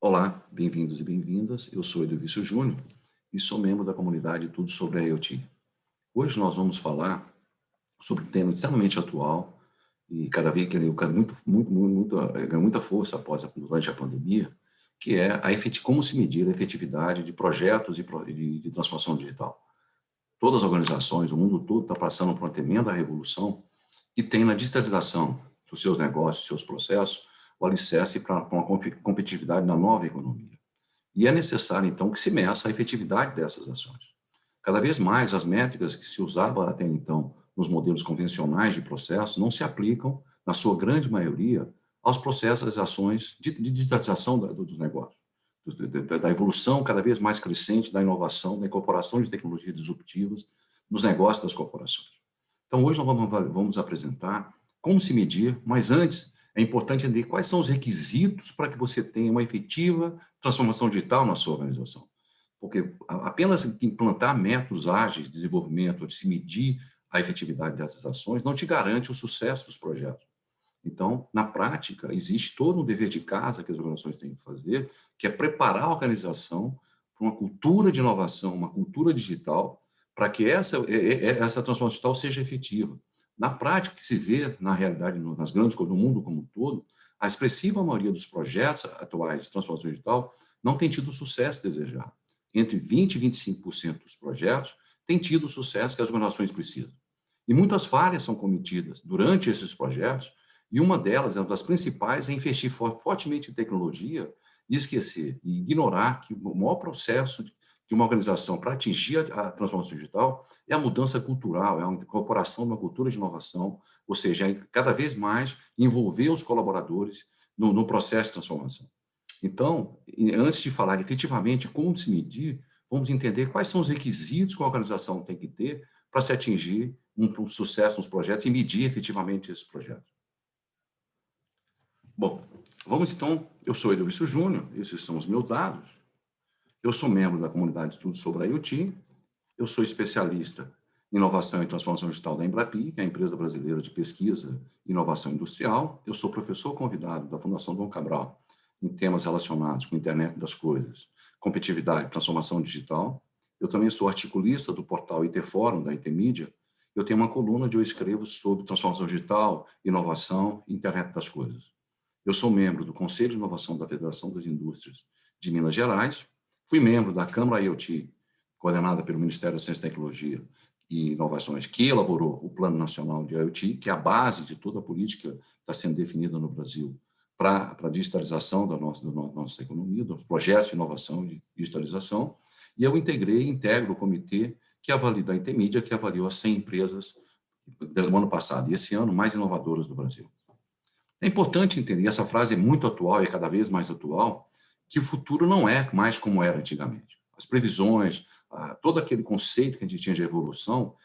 Olá, bem-vindos e bem-vindas. Eu sou Edelvício Júnior e sou membro da comunidade Tudo sobre a IoT. Hoje nós vamos falar sobre um tema extremamente atual e cada vez que ele ganha ganha muita força durante a pandemia, que é como se medir a efetividade de projetos de transformação digital. Todas as organizações, o mundo todo está passando por uma tremenda revolução que tem na digitalização dos seus negócios, seus processos, o alicerce para uma competitividade na nova economia. E é necessário, então, que se meça a efetividade dessas ações. Cada vez mais, as métricas que se usavam até então nos modelos convencionais de processo não se aplicam, na sua grande maioria, aos processos, às ações de digitalização dos negócios, da evolução cada vez mais crescente da inovação, da incorporação de tecnologias disruptivas nos negócios das corporações. Então, hoje nós vamos apresentar como se medir, mas antes é importante entender quais são os requisitos para que você tenha uma efetiva transformação digital na sua organização. Porque apenas implantar métodos ágeis de desenvolvimento, de se medir a efetividade dessas ações, não te garante o sucesso dos projetos. Então, na prática, existe todo um dever de casa que as organizações têm que fazer, que é preparar a organização para uma cultura de inovação, uma cultura digital, para que essa transformação digital seja efetiva. Na prática, que se vê, na realidade, nas grandes coisas do mundo como um todo, a expressiva maioria dos projetos atuais de transformação digital não tem tido o sucesso desejado. Entre 20% e 25% dos projetos têm tido o sucesso que as organizações precisam. E muitas falhas são cometidas durante esses projetos, e uma delas, uma das principais, é investir fortemente em tecnologia e esquecer e ignorar que o maior processo de uma organização para atingir a transformação digital é a mudança cultural, é a incorporação de uma cultura de inovação, ou seja, é cada vez mais envolver os colaboradores no processo de transformação. Então, antes de falar efetivamente como se medir, vamos entender quais são os requisitos que a organização tem que ter para se atingir um sucesso nos projetos e medir efetivamente esses projetos. Bom, vamos então, eu sou Edelvício Júnior, esses são os meus dados, eu sou membro da comunidade de estudos sobre a IoT, eu sou especialista em inovação e transformação digital da Embrapi, que é a empresa brasileira de pesquisa e inovação industrial, eu sou professor convidado da Fundação Dom Cabral em temas relacionados com a internet das coisas, competitividade e transformação digital, eu também sou articulista do portal IT Fórum da IT Mídia, eu tenho uma coluna onde eu escrevo sobre transformação digital, inovação e internet das coisas. Eu sou membro do Conselho de Inovação da Federação das Indústrias de Minas Gerais, fui membro da Câmara IoT, coordenada pelo Ministério da Ciência e Tecnologia e Inovações, que elaborou o Plano Nacional de IoT, que é a base de toda a política que está sendo definida no Brasil para a digitalização da nossa economia, dos projetos de inovação e digitalização, e eu integro o comitê que avaliou da Intermídia, que avaliou as 100 empresas do ano passado, e esse ano mais inovadoras do Brasil. É importante entender, essa frase é muito atual e é cada vez mais atual, que o futuro não é mais como era antigamente. As previsões, todo aquele conceito que a gente tinha de evolução,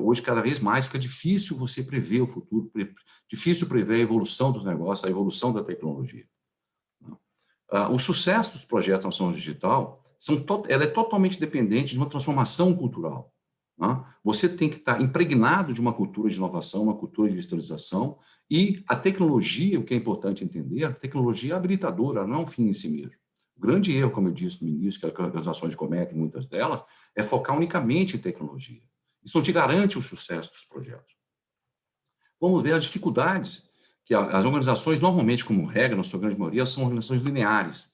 hoje cada vez mais fica difícil você prever o futuro, difícil prever a evolução dos negócios, a evolução da tecnologia. O sucesso dos projetos de transformação digital ela é totalmente dependente de uma transformação cultural. Você tem que estar impregnado de uma cultura de inovação, uma cultura de digitalização, e a tecnologia, o que é importante entender, a tecnologia é habilitadora, não é um fim em si mesmo. O grande erro, como eu disse no início, que as organizações cometem, muitas delas, é focar unicamente em tecnologia. Isso não te garante o sucesso dos projetos. Vamos ver as dificuldades que as organizações, normalmente, como regra, na sua grande maioria, são organizações lineares.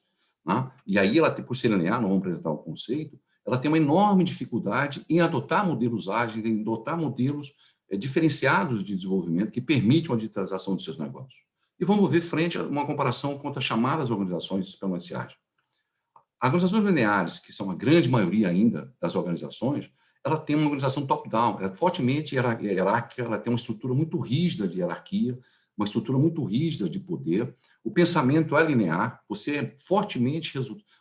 E aí, ela, por ser linear, não vamos apresentar o conceito, ela tem uma enorme dificuldade em adotar modelos ágeis, em adotar modelos diferenciados de desenvolvimento que permitam a digitalização dos seus negócios. E vamos ver frente a uma comparação com as chamadas organizações exponenciais. As organizações lineares, que são a grande maioria ainda das organizações, ela tem uma organização top-down, ela é fortemente hierárquica, ela tem uma estrutura muito rígida de hierarquia, uma estrutura muito rígida de poder. O pensamento é linear, você é fortemente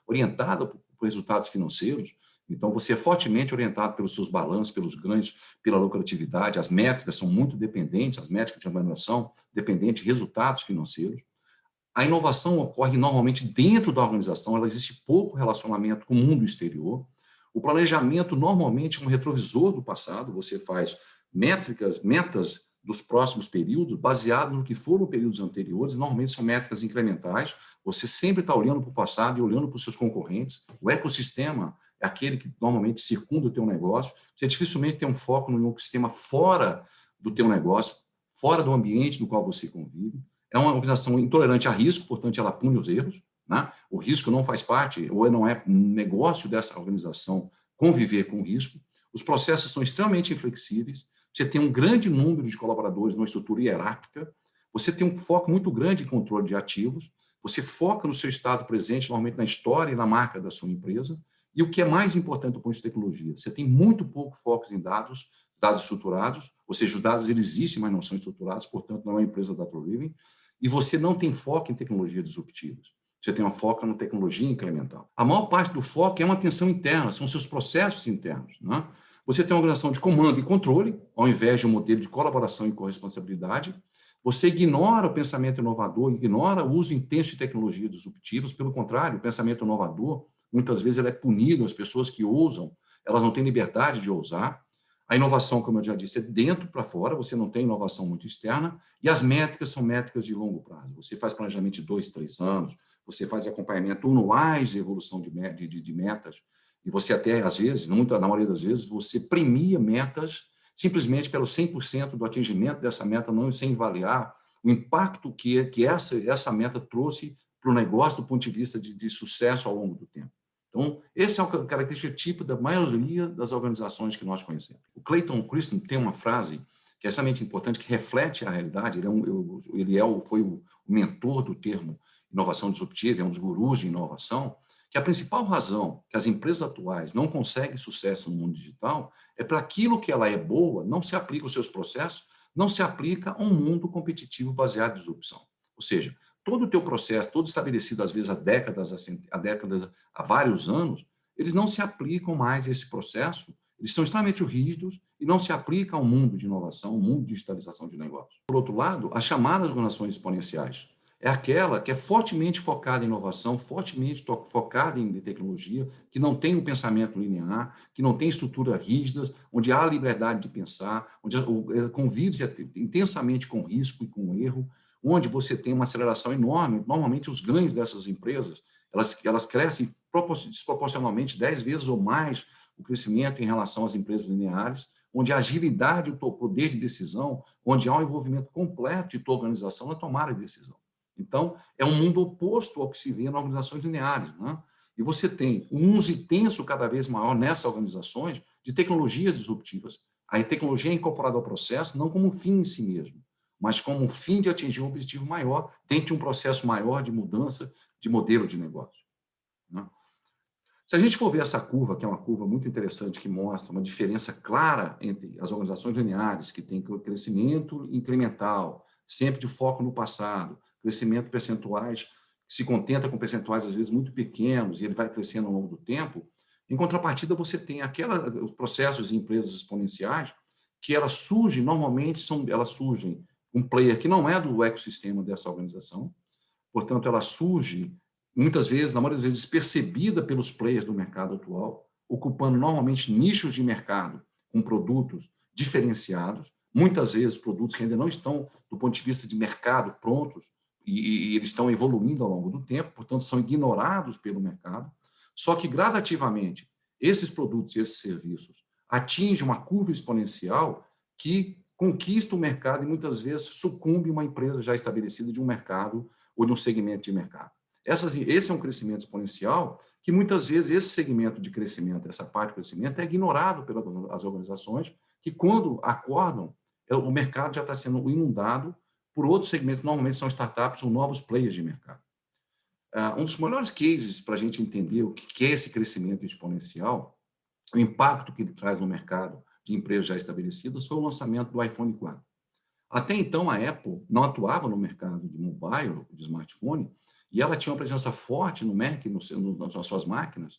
orientado por resultados financeiros, então você é fortemente orientado pelos seus balanços, pelos ganhos, pela lucratividade, as métricas são muito dependentes, as métricas de avaliação dependentes de resultados financeiros. A inovação ocorre normalmente dentro da organização, ela existe pouco relacionamento com o mundo exterior. O planejamento normalmente é um retrovisor do passado, você faz metas dos próximos períodos, baseado no que foram períodos anteriores, normalmente são métricas incrementais, você sempre está olhando para o passado e olhando para os seus concorrentes, o ecossistema é aquele que normalmente circunda o teu negócio, você dificilmente tem um foco no ecossistema fora do teu negócio, fora do ambiente no qual você convive, é uma organização intolerante a risco, portanto, ela pune os erros, né? O risco não faz parte, ou não é um negócio dessa organização conviver com o risco, os processos são extremamente inflexíveis, você tem um grande número de colaboradores numa estrutura hierárquica, você tem um foco muito grande em controle de ativos, você foca no seu estado presente, normalmente na história e na marca da sua empresa, e o que é mais importante do ponto de vista de tecnologia, você tem muito pouco foco em dados, dados estruturados, ou seja, os dados eles existem, mas não são estruturados, portanto, não é uma empresa data-driven, e você não tem foco em tecnologias disruptivas. Você tem uma foco na tecnologia incremental. A maior parte do foco é uma atenção interna, são seus processos internos, né? Você tem uma organização de comando e controle, ao invés de um modelo de colaboração e corresponsabilidade. Você ignora o pensamento inovador, ignora o uso intenso de tecnologias disruptivas. Pelo contrário, o pensamento inovador, muitas vezes, ele é punido. As pessoas que ousam, elas não têm liberdade de ousar. A inovação, como eu já disse, é dentro para fora, você não tem inovação muito externa. E as métricas são métricas de longo prazo. Você faz planejamento de 2, 3 anos, você faz acompanhamento anuais de evolução de metas, e você até, às vezes, na maioria das vezes, você premia metas simplesmente pelo 100% do atingimento dessa meta, não sem avaliar o impacto que essa meta trouxe para o negócio do ponto de vista de sucesso ao longo do tempo. Então, essa é uma característica típica da maioria das organizações que nós conhecemos. O Clayton Christensen tem uma frase que é extremamente importante, que reflete a realidade. Foi o mentor do termo inovação disruptiva, é um dos gurus de inovação, que a principal razão que as empresas atuais não conseguem sucesso no mundo digital é para aquilo que ela é boa, não se aplica aos seus processos, não se aplica a um mundo competitivo baseado em disrupção. Ou seja, todo o teu processo, todo estabelecido às vezes há vários anos, eles não se aplicam mais a esse processo, eles são extremamente rígidos e não se aplicam ao mundo de inovação, ao mundo de digitalização de negócios. Por outro lado, as chamadas organizações exponenciais, é aquela que é fortemente focada em inovação, fortemente focada em tecnologia, que não tem um pensamento linear, que não tem estrutura rígidas, onde há liberdade de pensar, onde convive-se intensamente com o risco e com o erro, onde você tem uma aceleração enorme. Normalmente, os ganhos dessas empresas, elas crescem desproporcionalmente 10 vezes ou mais o crescimento em relação às empresas lineares, onde a agilidade, o poder de decisão, onde há um envolvimento completo de tua organização na tomada de decisão. Então, é um mundo oposto ao que se vê nas organizações lineares, né? E você tem um uso intenso cada vez maior nessas organizações de tecnologias disruptivas. A tecnologia é incorporada ao processo não como um fim em si mesmo, mas como um fim de atingir um objetivo maior dentro de um processo maior de mudança de modelo de negócio, né? Se a gente for ver essa curva, que é uma curva muito interessante, que mostra uma diferença clara entre as organizações lineares, que têm crescimento incremental, sempre de foco no passado, crescimento percentuais, que se contenta com percentuais, às vezes, muito pequenos, e ele vai crescendo ao longo do tempo. Em contrapartida, você tem os processos em empresas exponenciais, que elas surgem, normalmente, elas surgem um player que não é do ecossistema dessa organização, portanto, ela surge, muitas vezes, na maioria das vezes, despercebida pelos players do mercado atual, ocupando normalmente nichos de mercado com produtos diferenciados, muitas vezes produtos que ainda não estão, do ponto de vista de mercado, prontos, e eles estão evoluindo ao longo do tempo, portanto, são ignorados pelo mercado. Só que, gradativamente, esses produtos e esses serviços atingem uma curva exponencial que conquista o mercado e, muitas vezes, sucumbe uma empresa já estabelecida de um mercado ou de um segmento de mercado. Esse é um crescimento exponencial que, muitas vezes, esse segmento de crescimento, essa parte de crescimento, é ignorado pelas organizações que, quando acordam, o mercado já está sendo inundado por outros segmentos, normalmente são startups ou novos players de mercado. Um dos melhores cases para a gente entender o que é esse crescimento exponencial, o impacto que ele traz no mercado de empresas já estabelecidas, foi o lançamento do iPhone 4. Até então, a Apple não atuava no mercado de mobile, de smartphone, e ela tinha uma presença forte no Mac, nas suas máquinas,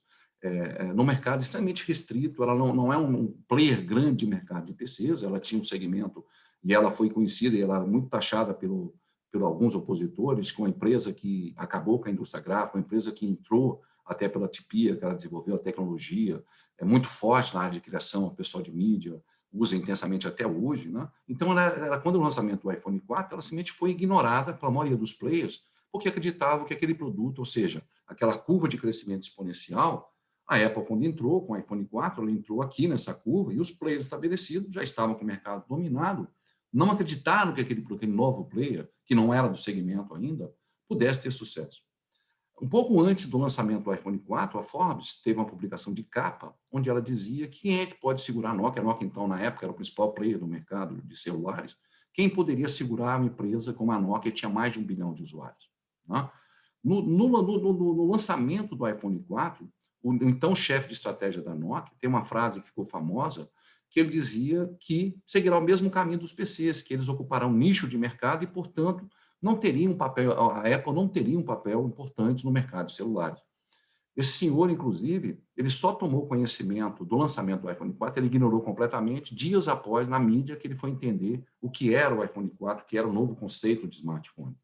no mercado extremamente restrito. Ela não é um player grande de mercado de PCs, ela tinha um segmento, e ela foi conhecida, e ela era muito taxada por alguns opositores, com uma empresa que acabou com a indústria gráfica, uma empresa que entrou até pela tipia, que ela desenvolveu a tecnologia, é muito forte na área de criação, pessoal de mídia, usa intensamente até hoje, né? Então, quando o lançamento do iPhone 4, ela simplesmente foi ignorada pela maioria dos players, porque acreditavam que aquele produto, ou seja, aquela curva de crescimento exponencial, a Apple, quando entrou com o iPhone 4, ela entrou aqui nessa curva e os players estabelecidos já estavam com o mercado dominado, não acreditaram que aquele novo player, que não era do segmento ainda, pudesse ter sucesso. Um pouco antes do lançamento do iPhone 4, a Forbes teve uma publicação de capa, onde ela dizia quem é que pode segurar a Nokia. A Nokia, então, na época, era o principal player do mercado de celulares. Quem poderia segurar uma empresa como a Nokia, que tinha mais de 1 bilhão de usuários? Né? No lançamento do iPhone 4, o então chefe de estratégia da Nokia tem uma frase que ficou famosa, que ele dizia que seguirá o mesmo caminho dos PCs, que eles ocuparão nicho de mercado e, portanto, não teria um papel, a Apple não teria um papel importante no mercado de celulares. Esse senhor, inclusive, ele só tomou conhecimento do lançamento do iPhone 4, ele ignorou completamente, dias após, na mídia, que ele foi entender o que era o iPhone 4, que era o novo conceito de smartphone.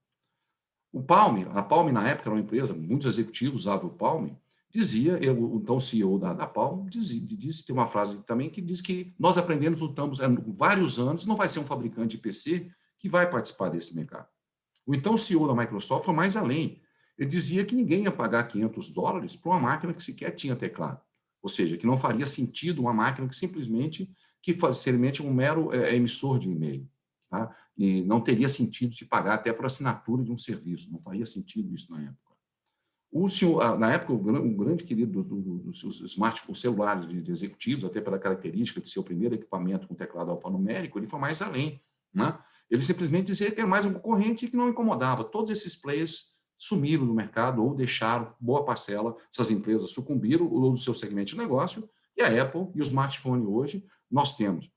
O Palm, a Palm, na época, era uma empresa, muitos executivos usavam o Palm, dizia, então o CEO da Palm, disse, tem uma frase também que diz que nós aprendemos, lutamos vários anos, não vai ser um fabricante de PC que vai participar desse mercado. O então CEO da Microsoft foi mais além. Ele dizia que ninguém ia pagar $500 por uma máquina que sequer tinha teclado. Ou seja, que não faria sentido uma máquina que simplesmente seria um mero emissor de e-mail. Tá? E não teria sentido se pagar até por assinatura de um serviço. Não faria sentido isso na época. O senhor, na época, um grande querido dos smartphones celulares de executivos, até pela característica de ser o primeiro equipamento com teclado alfanumérico, ele foi mais além. Né? Ele simplesmente dizia que era mais um concorrente e que não incomodava. Todos esses players sumiram do mercado ou deixaram boa parcela, essas empresas sucumbiram do seu segmento de negócio, e a Apple e o smartphone hoje, nós temos,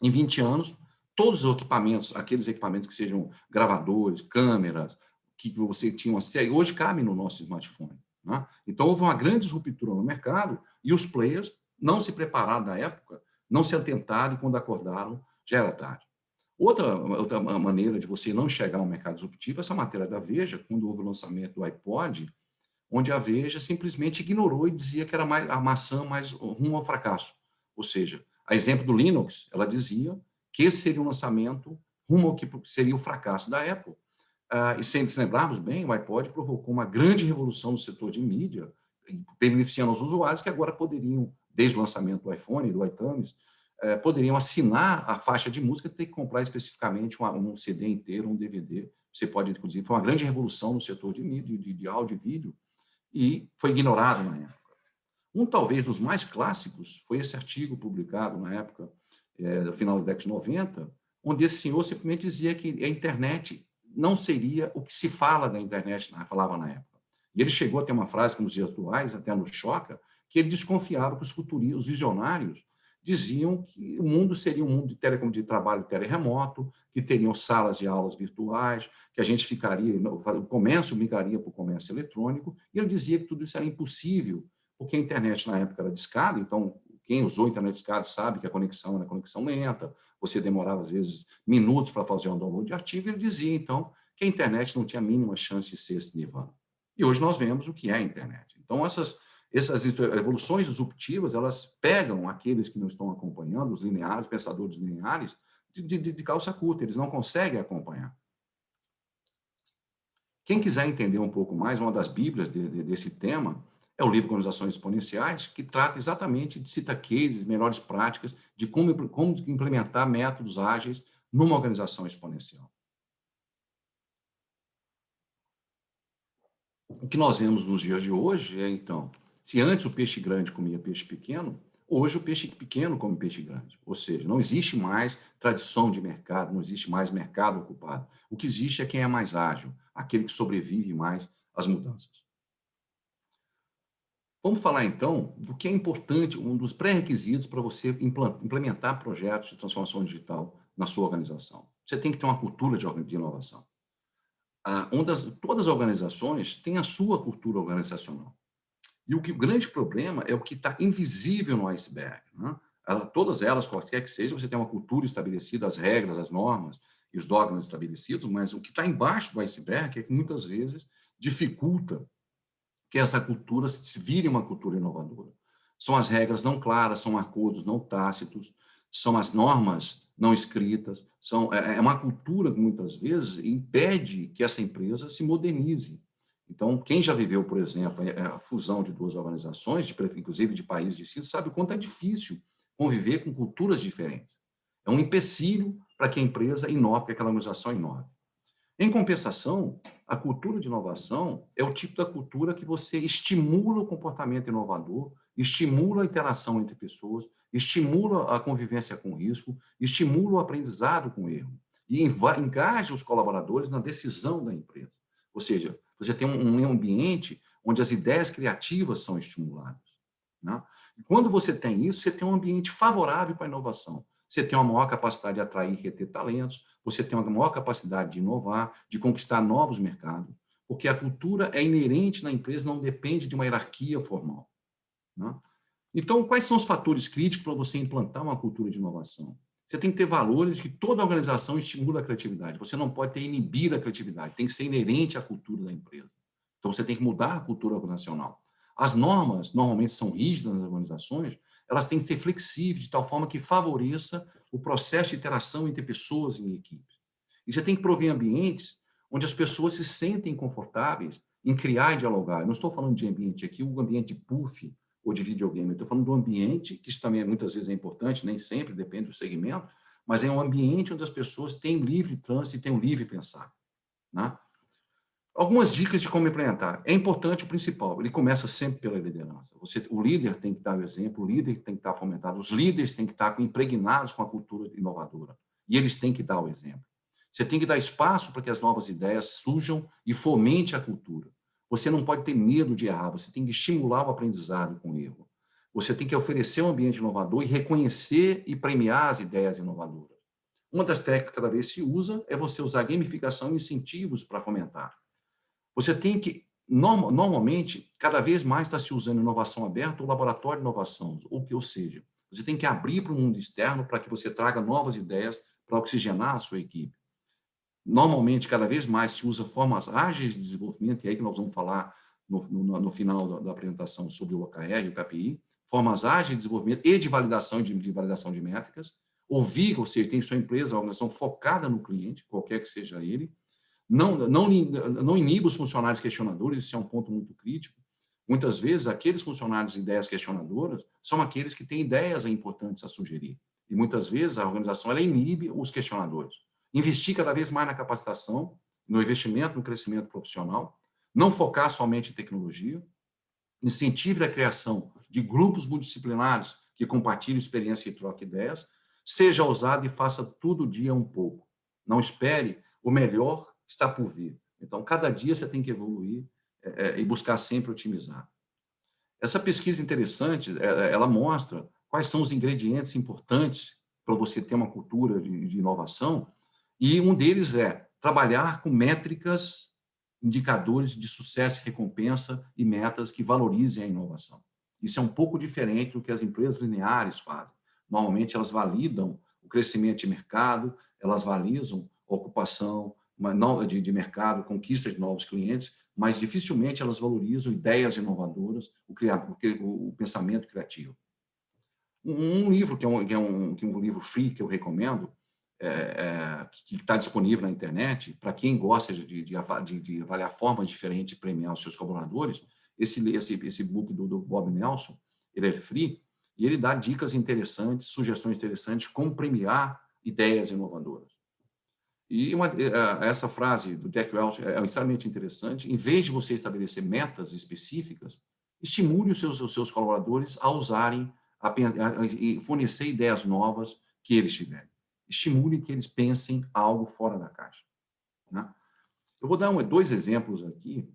em 20 anos, todos os equipamentos, aqueles equipamentos que sejam gravadores, câmeras, que você tinha uma série, hoje cabem no nosso smartphone. Né? Então, houve uma grande disruptura no mercado e os players não se prepararam na época, não se atentaram e quando acordaram, já era tarde. Outra maneira de você não chegar ao mercado disruptivo é essa matéria da Veja, quando houve o lançamento do iPod, onde a Veja simplesmente ignorou e dizia que era a maçã mais rumo ao fracasso. Ou seja, a exemplo do Linux, ela dizia que esse seria um lançamento rumo ao que seria o fracasso da Apple. E sem se lembrarmos bem, o iPod provocou uma grande revolução no setor de mídia, beneficiando os usuários que agora poderiam, desde o lançamento do iPhone e do iTunes, poderiam assinar a faixa de música e ter que comprar especificamente um CD inteiro, um DVD. Você pode, inclusive, foi uma grande revolução no setor de mídia, de áudio e vídeo, e foi ignorado na época. Talvez, dos mais clássicos foi esse artigo publicado na época, no final da década de 90, onde esse senhor simplesmente dizia que a internet não seria o que se fala da internet, falava na época. E ele chegou a ter uma frase que nos dias atuais até nos choca, que ele desconfiava que os visionários diziam que o mundo seria um mundo de trabalho teleremoto, que teriam salas de aulas virtuais, que a gente ficaria, o comércio migraria para o comércio eletrônico, e ele dizia que tudo isso era impossível, porque a internet na época era discada, então quem usou a internet discada sabe que a conexão era conexão lenta, você demorava às vezes minutos para fazer um download de artigo, ele dizia então que a internet não tinha a mínima chance de ser esse nirvana. E hoje nós vemos o que é a internet. Então essas evoluções disruptivas, elas pegam aqueles que não estão acompanhando, os lineares, pensadores lineares, de calça curta, eles não conseguem acompanhar. Quem quiser entender um pouco mais, uma das bíblias desse tema é o livro Organizações Exponenciais, que trata exatamente de cita cases, melhores práticas, de como implementar métodos ágeis numa organização exponencial. O que nós vemos nos dias de hoje é, então, se antes o peixe grande comia peixe pequeno, hoje o peixe pequeno come peixe grande. Ou seja, não existe mais tradição de mercado, não existe mais mercado ocupado. O que existe é quem é mais ágil, aquele que sobrevive mais às mudanças. Vamos falar, então, do que é importante, um dos pré-requisitos para você implementar projetos de transformação digital na sua organização. Você tem que ter uma cultura de inovação. Todas as organizações têm a sua cultura organizacional. E o grande problema é o que está invisível no iceberg. Né? Todas elas, qualquer que seja, você tem uma cultura estabelecida, as regras, as normas e os dogmas estabelecidos, mas o que está embaixo do iceberg é que muitas vezes dificulta que essa cultura se vire uma cultura inovadora. São as regras não claras, são acordos não tácitos, são as normas não escritas, é uma cultura que, muitas vezes, impede que essa empresa se modernize. Então, quem já viveu, por exemplo, a fusão de duas organizações, inclusive de países distintos, sabe o quanto é difícil conviver com culturas diferentes. É um empecilho para que a empresa inove, que aquela organização inove. Em compensação, a cultura de inovação é o tipo da cultura que você estimula o comportamento inovador, estimula a interação entre pessoas, estimula a convivência com risco, estimula o aprendizado com erro e engaja os colaboradores na decisão da empresa. Ou seja, você tem um ambiente onde as ideias criativas são estimuladas, né? E quando você tem isso, você tem um ambiente favorável para a inovação. Você tem uma maior capacidade de atrair e reter talentos, você tem uma maior capacidade de inovar, de conquistar novos mercados, porque a cultura é inerente na empresa, não depende de uma hierarquia formal, né? Então, quais são os fatores críticos para você implantar uma cultura de inovação? Você tem que ter valores que toda organização estimula a criatividade. Você não pode ter inibir a criatividade, tem que ser inerente à cultura da empresa. Então, você tem que mudar a cultura organizacional. As normas, normalmente, são rígidas nas organizações, elas têm que ser flexíveis, de tal forma que favoreça o processo de interação entre pessoas em equipes. E você tem que prover ambientes onde as pessoas se sentem confortáveis em criar e dialogar. Eu não estou falando de ambiente aqui, o ambiente de puff ou de videogame. Eu estou falando do ambiente, que isso também muitas vezes é importante, nem sempre, depende do segmento, mas é um ambiente onde as pessoas têm livre trânsito e têm um livre pensar, né? Algumas dicas de como implementar. É importante o principal, ele começa sempre pela liderança. O líder tem que dar o exemplo, o líder tem que estar fomentado, os líderes têm que estar impregnados com a cultura inovadora. E eles têm que dar o exemplo. Você tem que dar espaço para que as novas ideias surjam e fomente a cultura. Você não pode ter medo de errar, você tem que estimular o aprendizado com o erro. Você tem que oferecer um ambiente inovador e reconhecer e premiar as ideias inovadoras. Uma das técnicas que cada vez se usa é você usar gamificação e incentivos para fomentar. Você tem que, normalmente, cada vez mais está se usando inovação aberta ou laboratório de inovação, ou seja, você tem que abrir para o mundo externo para que você traga novas ideias para oxigenar a sua equipe. Normalmente, cada vez mais se usa formas ágeis de desenvolvimento, e aí que nós vamos falar no final da apresentação sobre o OKR e o KPI, formas ágeis de desenvolvimento e de validação de métricas, ouvir, ou seja, tem sua empresa, uma organização focada no cliente, qualquer que seja ele, não iniba os funcionários questionadores, isso é um ponto muito crítico. Muitas vezes, aqueles funcionários de ideias questionadoras são aqueles que têm ideias importantes a sugerir. E muitas vezes a organização ela inibe os questionadores. Investir cada vez mais na capacitação, no investimento, no crescimento profissional, não focar somente em tecnologia, incentive a criação de grupos multidisciplinares que compartilhem experiência e troquem ideias, seja ousado e faça todo dia um pouco. Não espere, o melhor está por vir. Então, cada dia você tem que evoluir e buscar sempre otimizar. Essa pesquisa interessante, ela mostra quais são os ingredientes importantes para você ter uma cultura de inovação, e um deles é trabalhar com métricas, indicadores de sucesso e recompensa e metas que valorizem a inovação. Isso é um pouco diferente do que as empresas lineares fazem. Normalmente, elas validam o crescimento de mercado, elas validam a ocupação de mercado, conquista de novos clientes, mas dificilmente elas valorizam ideias inovadoras, o pensamento criativo. Um livro que é um livro free que eu recomendo, que está disponível na internet, para quem gosta de avaliar formas diferentes de premiar os seus colaboradores, esse book do Bob Nelson, ele é free, e ele dá dicas interessantes, sugestões interessantes, como premiar ideias inovadoras. E essa frase do Jack Welch é extremamente interessante. Em vez de você estabelecer metas específicas, estimule os seus colaboradores a usarem, a fornecer ideias novas que eles tiverem. Estimule que eles pensem algo fora da caixa, né? Eu vou dar dois exemplos aqui.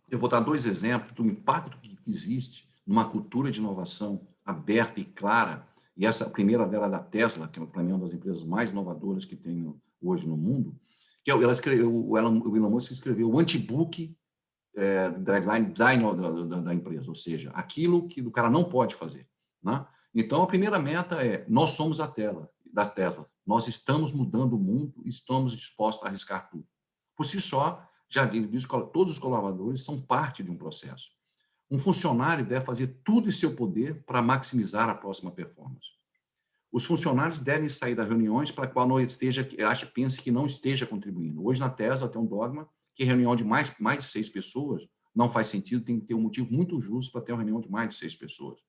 Eu vou dar dois exemplos do impacto que existe numa cultura de inovação aberta e clara. E essa primeira dela é da Tesla, que para mim é uma das empresas mais inovadoras que tem hoje no mundo, que o Elon Musk escreveu o anti-book da empresa, ou seja, aquilo que o cara não pode fazer, né? Então, a primeira meta é: nós somos a Tesla, nós estamos mudando o mundo e estamos dispostos a arriscar tudo. Por si só, já diz que todos os colaboradores são parte de um processo. Um funcionário deve fazer tudo em seu poder para maximizar a próxima performance. Os funcionários devem sair das reuniões para a qual não esteja, pense que não esteja contribuindo. Hoje, na Tesla, tem um dogma que reunião de mais de 6 pessoas não faz sentido, tem que ter um motivo muito justo para ter uma reunião de mais de 6 pessoas.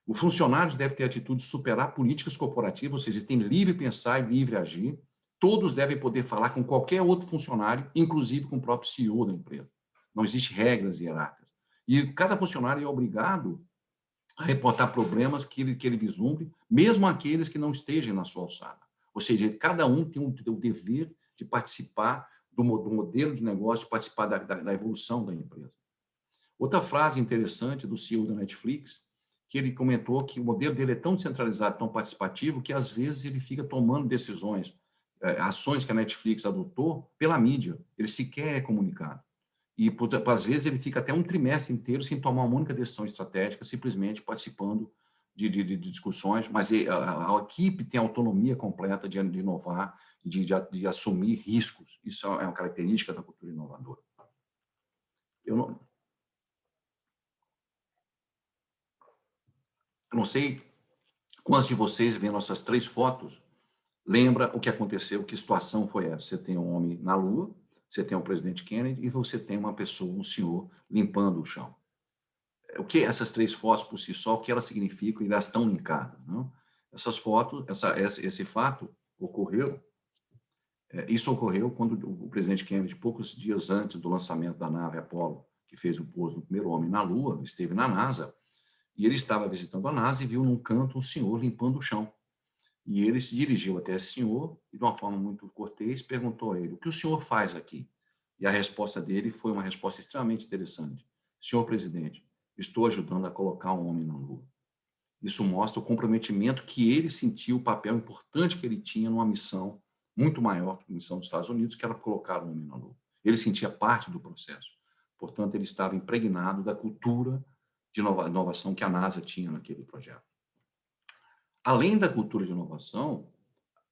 Os funcionários devem ter a atitude de superar políticas corporativas, ou seja, tem livre pensar e livre agir. Todos devem poder falar com qualquer outro funcionário, inclusive com o próprio CEO da empresa. Não existem regras hierárquicas. E cada funcionário é obrigado a reportar problemas que ele vislumbre, mesmo aqueles que não estejam na sua alçada. Ou seja, cada um tem o dever de participar do modelo de negócio, de participar da evolução da empresa. Outra frase interessante do CEO da Netflix, que ele comentou que o modelo dele é tão descentralizado, tão participativo, que às vezes ele fica tomando decisões, ações que a Netflix adotou pela mídia. Ele sequer é comunicado. E, às vezes, ele fica até um trimestre inteiro sem tomar uma única decisão estratégica, simplesmente participando de discussões, mas a equipe tem autonomia completa de inovar e de assumir riscos. Isso é uma característica da cultura inovadora. Eu não sei quantos de vocês, vendo essas 3 fotos, lembra o que aconteceu, que situação foi essa. Você tem um homem na Lua, você tem o presidente Kennedy e você tem uma pessoa, um senhor, limpando o chão. O que essas 3 fotos por si só, o que elas significam e elas estão linkadas, não? Essas fotos, esse fato ocorreu, isso ocorreu quando o presidente Kennedy, poucos dias antes do lançamento da nave Apollo, que fez o pouso do primeiro homem na Lua, esteve na NASA, e ele estava visitando a NASA e viu num canto um senhor limpando o chão. E ele se dirigiu até esse senhor e, de uma forma muito cortês, perguntou a ele: o que o senhor faz aqui? E a resposta dele foi uma resposta extremamente interessante. Senhor presidente, estou ajudando a colocar um homem na Lua. Isso mostra o comprometimento que ele sentiu, o papel importante que ele tinha numa missão muito maior que a missão dos Estados Unidos, que era colocar um homem na Lua. Ele sentia parte do processo. Portanto, ele estava impregnado da cultura de inovação que a NASA tinha naquele projeto. Além da cultura de inovação,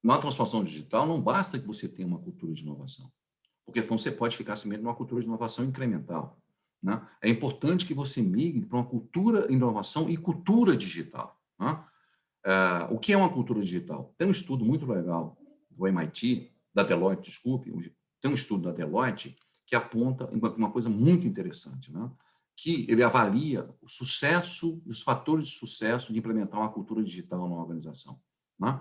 na transformação digital, não basta que você tenha uma cultura de inovação, porque você pode ficar simplesmente numa cultura de inovação incremental. Né? É importante que você migre para uma cultura de inovação e cultura digital. Né? O que é uma cultura digital? Tem um estudo muito legal do MIT, da Deloitte, desculpe, tem um estudo da Deloitte que aponta uma coisa muito interessante, né? Que ele avalia o sucesso, os fatores de sucesso de implementar uma cultura digital numa organização. Né?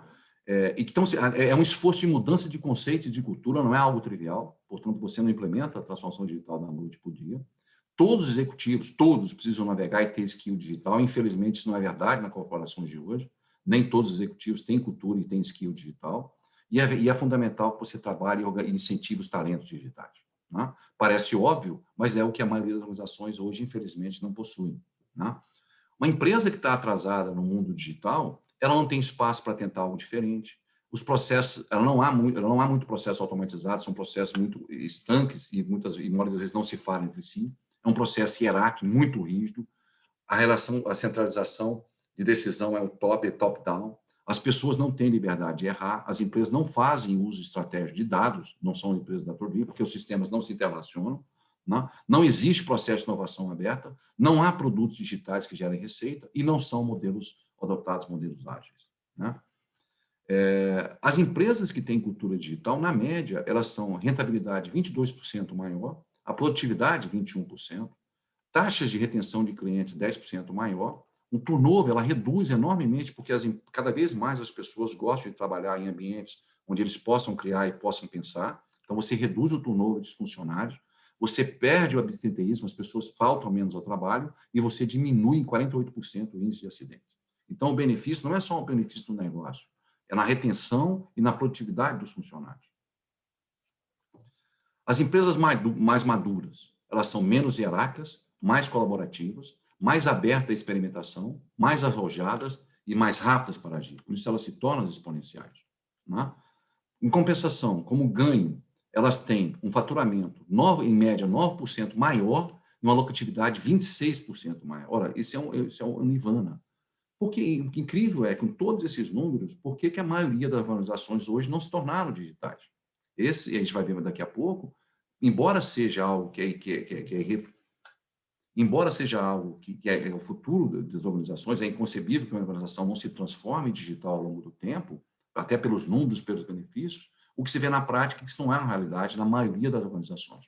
Então, é um esforço de mudança de conceito e de cultura, não é algo trivial, portanto, você não implementa a transformação digital da noite para o dia. Todos os executivos, todos precisam navegar e ter skill digital, infelizmente isso não é verdade nas corporações de hoje, nem todos os executivos têm cultura e têm skill digital, e é fundamental que você trabalhe e incentive os talentos digitais. Né? Parece óbvio, mas é o que a maioria das organizações hoje, infelizmente, não possuem. Né? Uma empresa que está atrasada no mundo digital, ela não tem espaço para tentar algo diferente. Os processos, ela não há muito processo automatizado, são processos muito estanques e muitas vezes não se falam entre si. É um processo hierárquico muito rígido. A centralização de decisão é o top-down. As pessoas não têm liberdade de errar, as empresas não fazem uso estratégico de dados, não são empresas da Torre, porque os sistemas não se interrelacionam, não existe processo de inovação aberta, não há produtos digitais que gerem receita e não são adotados modelos ágeis. Né? As empresas que têm cultura digital, na média, elas são rentabilidade 22% maior, a produtividade 21%, taxas de retenção de clientes 10% maior, um turnover, ela reduz enormemente, porque cada vez mais as pessoas gostam de trabalhar em ambientes onde eles possam criar e possam pensar. Então, você reduz o turnover dos funcionários, você perde o absenteísmo, as pessoas faltam menos ao trabalho e você diminui em 48% o índice de acidentes. Então, o benefício não é só um benefício do negócio, é na retenção e na produtividade dos funcionários. As empresas mais maduras, elas são menos hierárquicas, mais colaborativas, mais abertas à experimentação, mais arrojadas e mais rápidas para agir. Por isso, elas se tornam exponenciais. Né? Em compensação, como ganho, elas têm um faturamento, em média, 9% maior e uma lucratividade 26% maior. Ora, isso é um nirvana. Porque o que incrível é, com todos esses números, por que a maioria das organizações hoje não se tornaram digitais? A gente vai ver daqui a pouco, embora seja algo que é embora seja algo que é o futuro das organizações, é inconcebível que uma organização não se transforme em digital ao longo do tempo, até pelos números, pelos benefícios, o que se vê na prática é que isso não é uma realidade na maioria das organizações.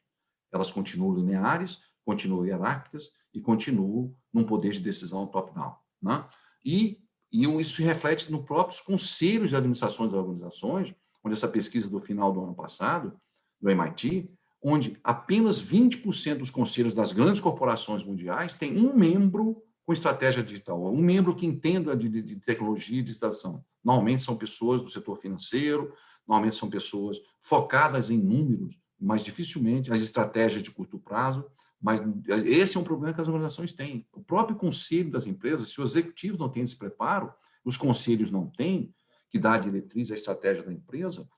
Elas continuam lineares, continuam hierárquicas e continuam num poder de decisão top-down, né? E isso se reflete nos próprios conselhos de administrações das organizações, onde essa pesquisa do final do ano passado, do MIT, onde apenas 20% dos conselhos das grandes corporações mundiais têm um membro com estratégia digital, um membro que entenda de tecnologia e digitalização. Normalmente são pessoas do setor financeiro, normalmente são pessoas focadas em números, mas dificilmente as estratégias de curto prazo. Mas esse é um problema que as organizações têm. O próprio conselho das empresas, se os executivos não têm esse preparo, os conselhos não têm, que dá a diretriz, a estratégia da empresa,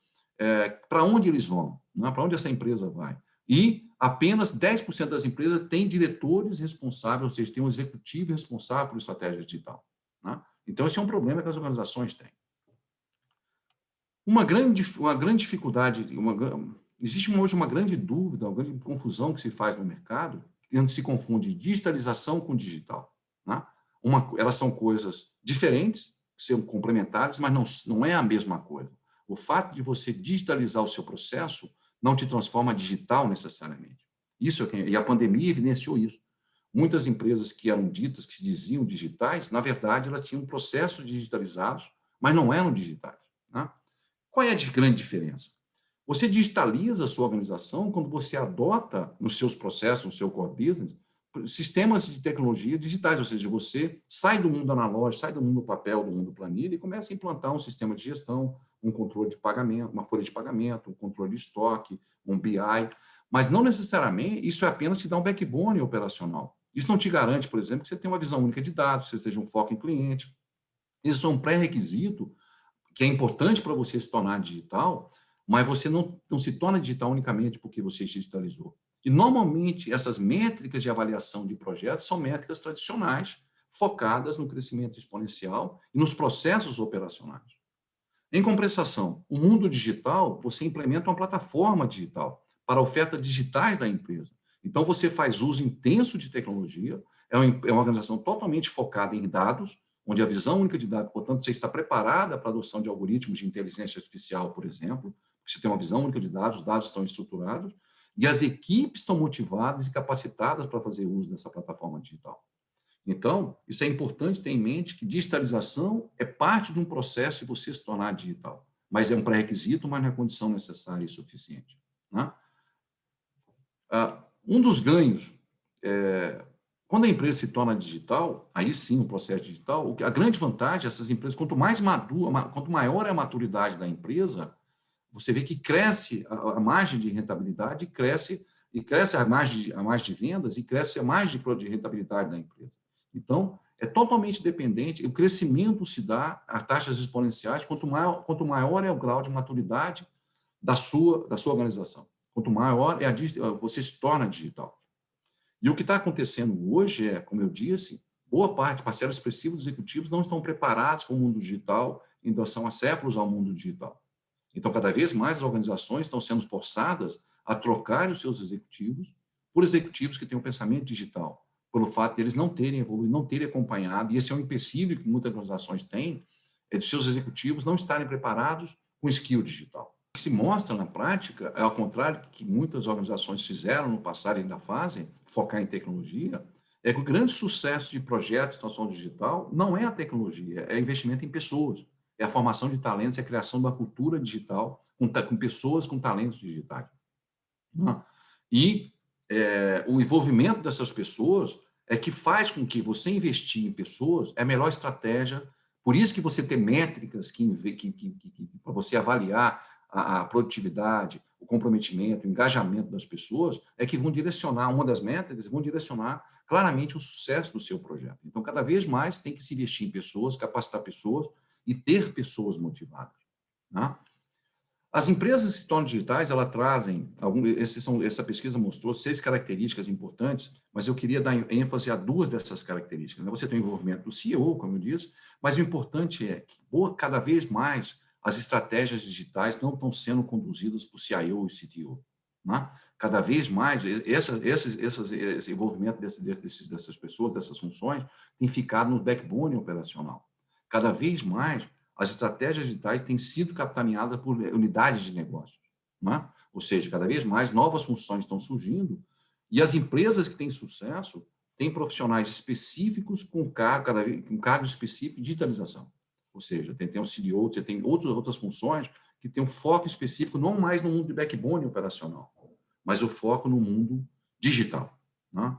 para onde eles vão, né? Para onde essa empresa vai. E apenas 10% das empresas têm diretores responsáveis, ou seja, tem um executivo responsável por estratégia digital, né? Então, esse é um problema que as organizações têm. Uma grande dificuldade, existe hoje uma grande dúvida, uma grande confusão que se faz no mercado, onde se confunde digitalização com digital, né? Elas são coisas diferentes, são complementares, mas não é a mesma coisa. O fato de você digitalizar o seu processo não te transforma digital necessariamente. E a pandemia evidenciou isso. Muitas empresas que eram ditas, que se diziam digitais, na verdade, elas tinham processos digitalizados, mas não eram digitais, né? Qual é a grande diferença? Você digitaliza a sua organização quando você adota nos seus processos, no seu core business, sistemas de tecnologia digitais, ou seja, você sai do mundo analógico, sai do mundo papel, do mundo planilha e começa a implantar um sistema de gestão, um controle de pagamento, uma folha de pagamento, um controle de estoque, um BI, mas não necessariamente isso é apenas te dar um backbone operacional. Isso não te garante, por exemplo, que você tenha uma visão única de dados, que você esteja um foco em cliente. Isso é um pré-requisito que é importante para você se tornar digital, mas você não se torna digital unicamente porque você digitalizou. E, normalmente, essas métricas de avaliação de projetos são métricas tradicionais, focadas no crescimento exponencial e nos processos operacionais. Em compensação, o mundo digital, você implementa uma plataforma digital para ofertas digitais da empresa. Então, você faz uso intenso de tecnologia, é uma organização totalmente focada em dados, onde a visão única de dados, portanto, você está preparada para a adoção de algoritmos de inteligência artificial, por exemplo, você tem uma visão única de dados, os dados estão estruturados, e as equipes estão motivadas e capacitadas para fazer uso dessa plataforma digital. Então, isso é importante ter em mente que digitalização é parte de um processo de você se tornar digital, mas é um pré-requisito, mas não é condição necessária e suficiente, né? Um dos ganhos, quando a empresa se torna digital, aí sim, o processo digital, a grande vantagem, essas empresas, quanto maior é a maturidade da empresa, você vê que cresce a margem de rentabilidade, e cresce a margem de vendas, e cresce a margem de rentabilidade da empresa. Então, é totalmente dependente, o crescimento se dá a taxas exponenciais, quanto maior é o grau de maturidade da sua organização. Quanto maior você se torna digital. E o que está acontecendo hoje é, como eu disse, boa parte, parcela expressiva dos executivos não estão preparados para o mundo digital, ainda são acéfalos ao mundo digital. Então, cada vez mais as organizações estão sendo forçadas a trocar os seus executivos por executivos que têm um pensamento digital, pelo fato de eles não terem evoluído, não terem acompanhado, e esse é um empecilho que muitas organizações têm, é de seus executivos não estarem preparados com skill digital. O que se mostra na prática, é ao contrário do que muitas organizações fizeram no passado e ainda fazem, focar em tecnologia, é que o grande sucesso de projetos de transformação digital não é a tecnologia, é investimento em pessoas, é a formação de talentos, é a criação de uma cultura digital com pessoas com talentos digitais. E o envolvimento dessas pessoas é que faz com que você investir em pessoas é a melhor estratégia. Por isso que você tem métricas para você avaliar a produtividade, o comprometimento, o engajamento das pessoas, é que vão direcionar, uma das métricas, vão direcionar claramente o sucesso do seu projeto. Então, cada vez mais tem que se investir em pessoas, capacitar pessoas e ter pessoas motivadas, né? As empresas que se tornam digitais, elas trazem, essa pesquisa mostrou 6 características importantes, mas eu queria dar ênfase a 2 dessas características. Você tem o envolvimento do CEO, como eu disse, mas o importante é que cada vez mais as estratégias digitais não estão sendo conduzidas por CIO e CTO. né? Cada vez mais, esse envolvimento dessas pessoas, dessas funções, tem ficado no backbone operacional. Cada vez mais, as estratégias digitais têm sido capitaneadas por unidades de negócio, né? Ou seja, cada vez mais novas funções estão surgindo e as empresas que têm sucesso têm profissionais específicos com cargo específico de digitalização. Ou seja, tem um CEO, você tem outras funções que têm um foco específico, não mais no mundo de backbone operacional, mas o foco no mundo digital, né?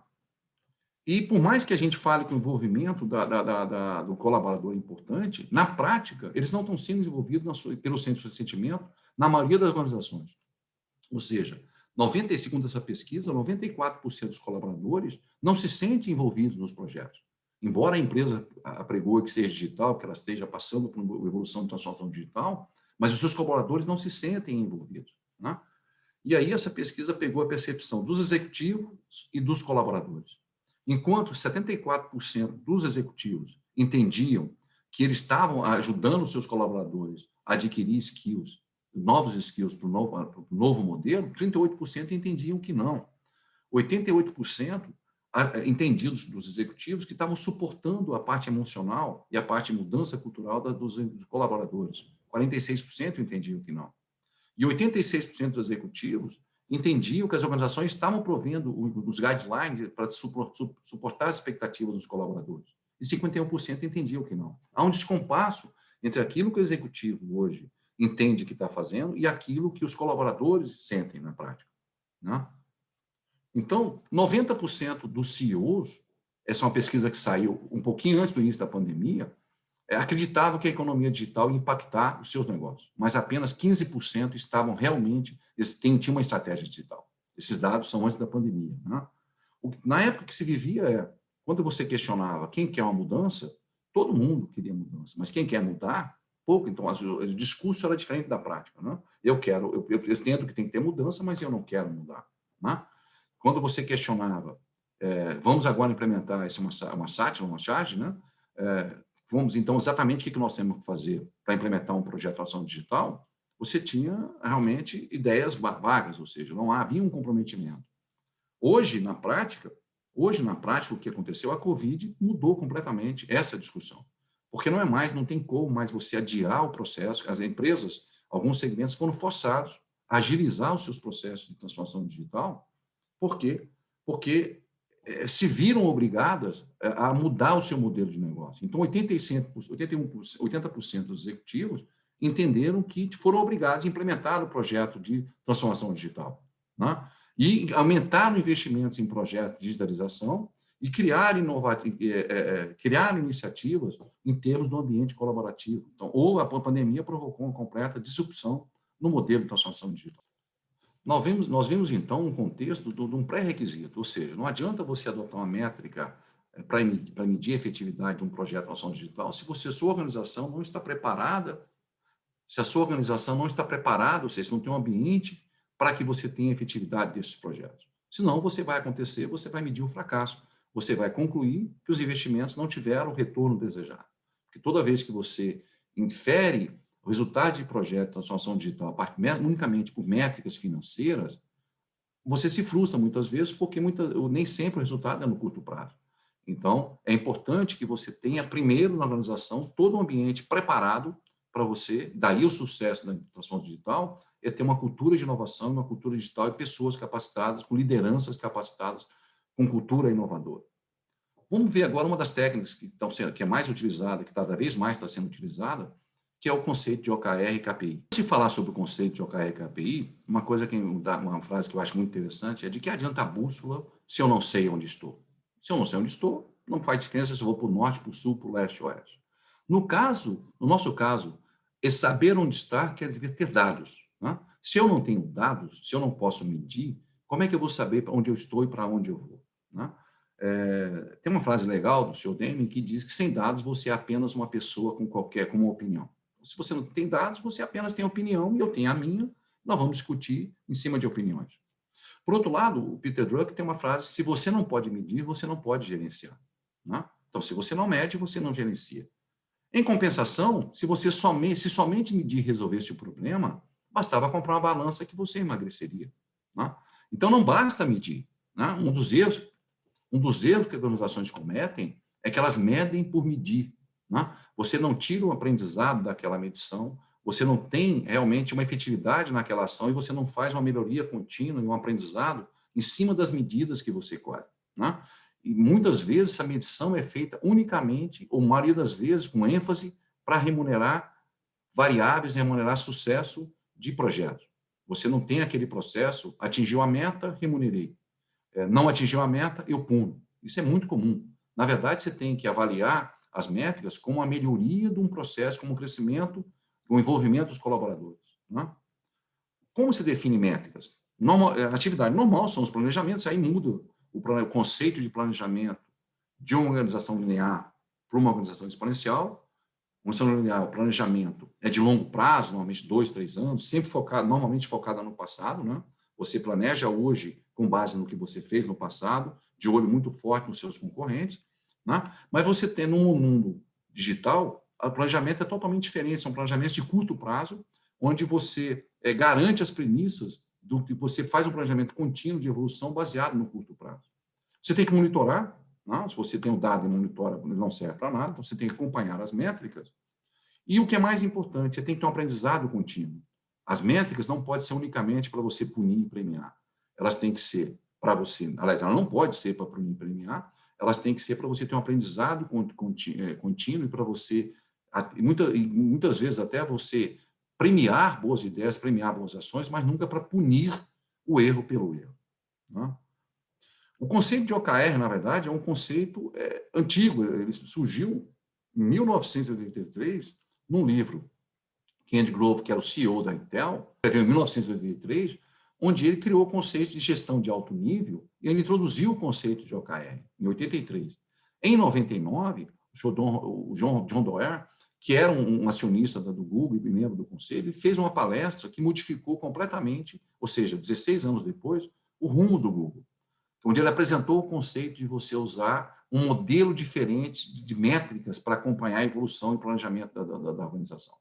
E por mais que a gente fale que o envolvimento do colaborador é importante, na prática, eles não estão sendo desenvolvidos pelo centro de sentimento na maioria das organizações. Ou seja, segundo essa pesquisa, 94% dos colaboradores não se sentem envolvidos nos projetos. Embora a empresa apregoe que seja digital, que ela esteja passando por uma evolução de transformação digital, mas os seus colaboradores não se sentem envolvidos, né? E aí essa pesquisa pegou a percepção dos executivos e dos colaboradores. Enquanto 74% dos executivos entendiam que eles estavam ajudando os seus colaboradores a adquirir skills, novos skills para o novo modelo, 38% entendiam que não. 88% entendidos dos executivos que estavam suportando a parte emocional e a parte de mudança cultural dos colaboradores. 46% entendiam que não. E 86% dos executivos entendiam que as organizações estavam provendo os guidelines para suportar as expectativas dos colaboradores. E 51% entendiam que não. Há um descompasso entre aquilo que o executivo hoje entende que está fazendo e aquilo que os colaboradores sentem na prática, né? Então, 90% dos CEOs, essa é uma pesquisa que saiu um pouquinho antes do início da pandemia, acreditavam que a economia digital ia impactar os seus negócios, mas apenas 15% estavam realmente, tinham uma estratégia digital. Esses dados são antes da pandemia, né? Na época que se vivia, quando você questionava quem quer uma mudança, todo mundo queria mudança, mas quem quer mudar, pouco. Então, o discurso era diferente da prática, né? Eu entendo que tem que ter mudança, mas eu não quero mudar, né? Quando você questionava, vamos agora implementar uma sátira, uma charge, né? Vamos, então, exatamente o que nós temos que fazer para implementar um projeto de ação digital, você tinha realmente ideias vagas, ou seja, não havia um comprometimento. Hoje, na prática, o que aconteceu, a Covid mudou completamente essa discussão. Porque não tem como mais você adiar o processo. As empresas, alguns segmentos foram forçados a agilizar os seus processos de transformação digital. Por quê? Porque se viram obrigadas a mudar o seu modelo de negócio. Então, 80% dos executivos entenderam que foram obrigados a implementar o projeto de transformação digital, né? E aumentaram investimentos em projetos de digitalização e criar iniciativas em termos do ambiente colaborativo. Então, a pandemia provocou uma completa disrupção no modelo de transformação digital. Nós vimos, então, um contexto de um pré-requisito, ou seja, não adianta você adotar uma métrica para medir a efetividade de um projeto de transformação digital se sua organização não está preparada, se a sua organização não está preparada, ou seja, não tem um ambiente para que você tenha efetividade desses projetos. Senão, você vai medir o fracasso, você vai concluir que os investimentos não tiveram o retorno desejado. Porque toda vez que você infere o resultado de projeto de transformação digital unicamente por métricas financeiras, você se frustra muitas vezes, porque nem sempre o resultado é no curto prazo. Então, é importante que você tenha, primeiro, na organização, todo um ambiente preparado para você, daí o sucesso da transformação digital, é ter uma cultura de inovação, uma cultura digital e pessoas capacitadas, com lideranças capacitadas, com cultura inovadora. Vamos ver agora uma das técnicas que é mais utilizada, que cada vez mais está sendo utilizada, que é o conceito de OKR e KPI. Se falar sobre o conceito de OKR e KPI, uma frase que eu acho muito interessante é: de que adianta a bússola se eu não sei onde estou? Se eu não sei onde estou, não faz diferença se eu vou para o norte, para o sul, para o leste ou oeste. No nosso caso, saber onde estar quer dizer ter dados, né? Se eu não tenho dados, se eu não posso medir, como é que eu vou saber para onde eu estou e para onde eu vou, né? Tem uma frase legal do Sr. Deming que diz que sem dados você é apenas uma pessoa com uma opinião. Se você não tem dados, você apenas tem opinião e eu tenho a minha, nós vamos discutir em cima de opiniões. Por outro lado, o Peter Drucker tem uma frase: se você não pode medir, você não pode gerenciar, né? Então, se você não mede, você não gerencia. Em compensação, se somente medir e resolvesse o problema, bastava comprar uma balança que você emagreceria, Né? Então, não basta medir. Né? Um dos erros que as organizações cometem é que elas medem por medir. Né? Você não tira o aprendizado daquela medição, você não tem realmente uma efetividade naquela ação e você não faz uma melhoria contínua e um aprendizado em cima das medidas que você colhe. Né? E muitas vezes essa medição é feita unicamente, ou maioria das vezes, com ênfase para remunerar variáveis, remunerar sucesso de projetos. Você não tem aquele processo, atingiu a meta, remunerei. Não atingiu a meta, eu puno. Isso é muito comum. Na verdade, você tem que avaliar as métricas como a melhoria de um processo, como o crescimento, o envolvimento dos colaboradores. Né? Como se define métricas? Atividade normal são os planejamentos, aí muda o conceito de planejamento de uma organização linear para uma organização exponencial. Organização linear, o planejamento é de longo prazo, normalmente 2, 3 anos, sempre focado, normalmente focada no passado, né? Você planeja hoje com base no que você fez no passado, de olho muito forte nos seus concorrentes, né? Mas você tem no mundo digital, o planejamento é totalmente diferente, são planejamentos de curto prazo, onde você garante as premissas do que você faz um planejamento contínuo de evolução baseado no curto prazo. Você tem que monitorar, não? Se você tem o dado e monitora, não serve para nada, então você tem que acompanhar as métricas. E o que é mais importante, você tem que ter um aprendizado contínuo. As métricas não podem ser unicamente para você punir e premiar. Elas têm que ser para você, aliás, ela não pode ser para punir e premiar, elas têm que ser para você ter um aprendizado contínuo e para você, muitas vezes até você premiar boas ideias, premiar boas ações, mas nunca para punir o erro pelo erro. Né? O conceito de OKR, na verdade, é um conceito antigo, ele surgiu em 1983, num livro que Andy Grove, que era o CEO da Intel, escreveu em 1983, onde ele criou o conceito de gestão de alto nível e ele introduziu o conceito de OKR, em 83. Em 99, o John Doerr, que era um acionista do Google e membro do conselho, ele fez uma palestra que modificou completamente, ou seja, 16 anos depois, o rumo do Google, onde ele apresentou o conceito de você usar um modelo diferente de métricas para acompanhar a evolução e planejamento da organização.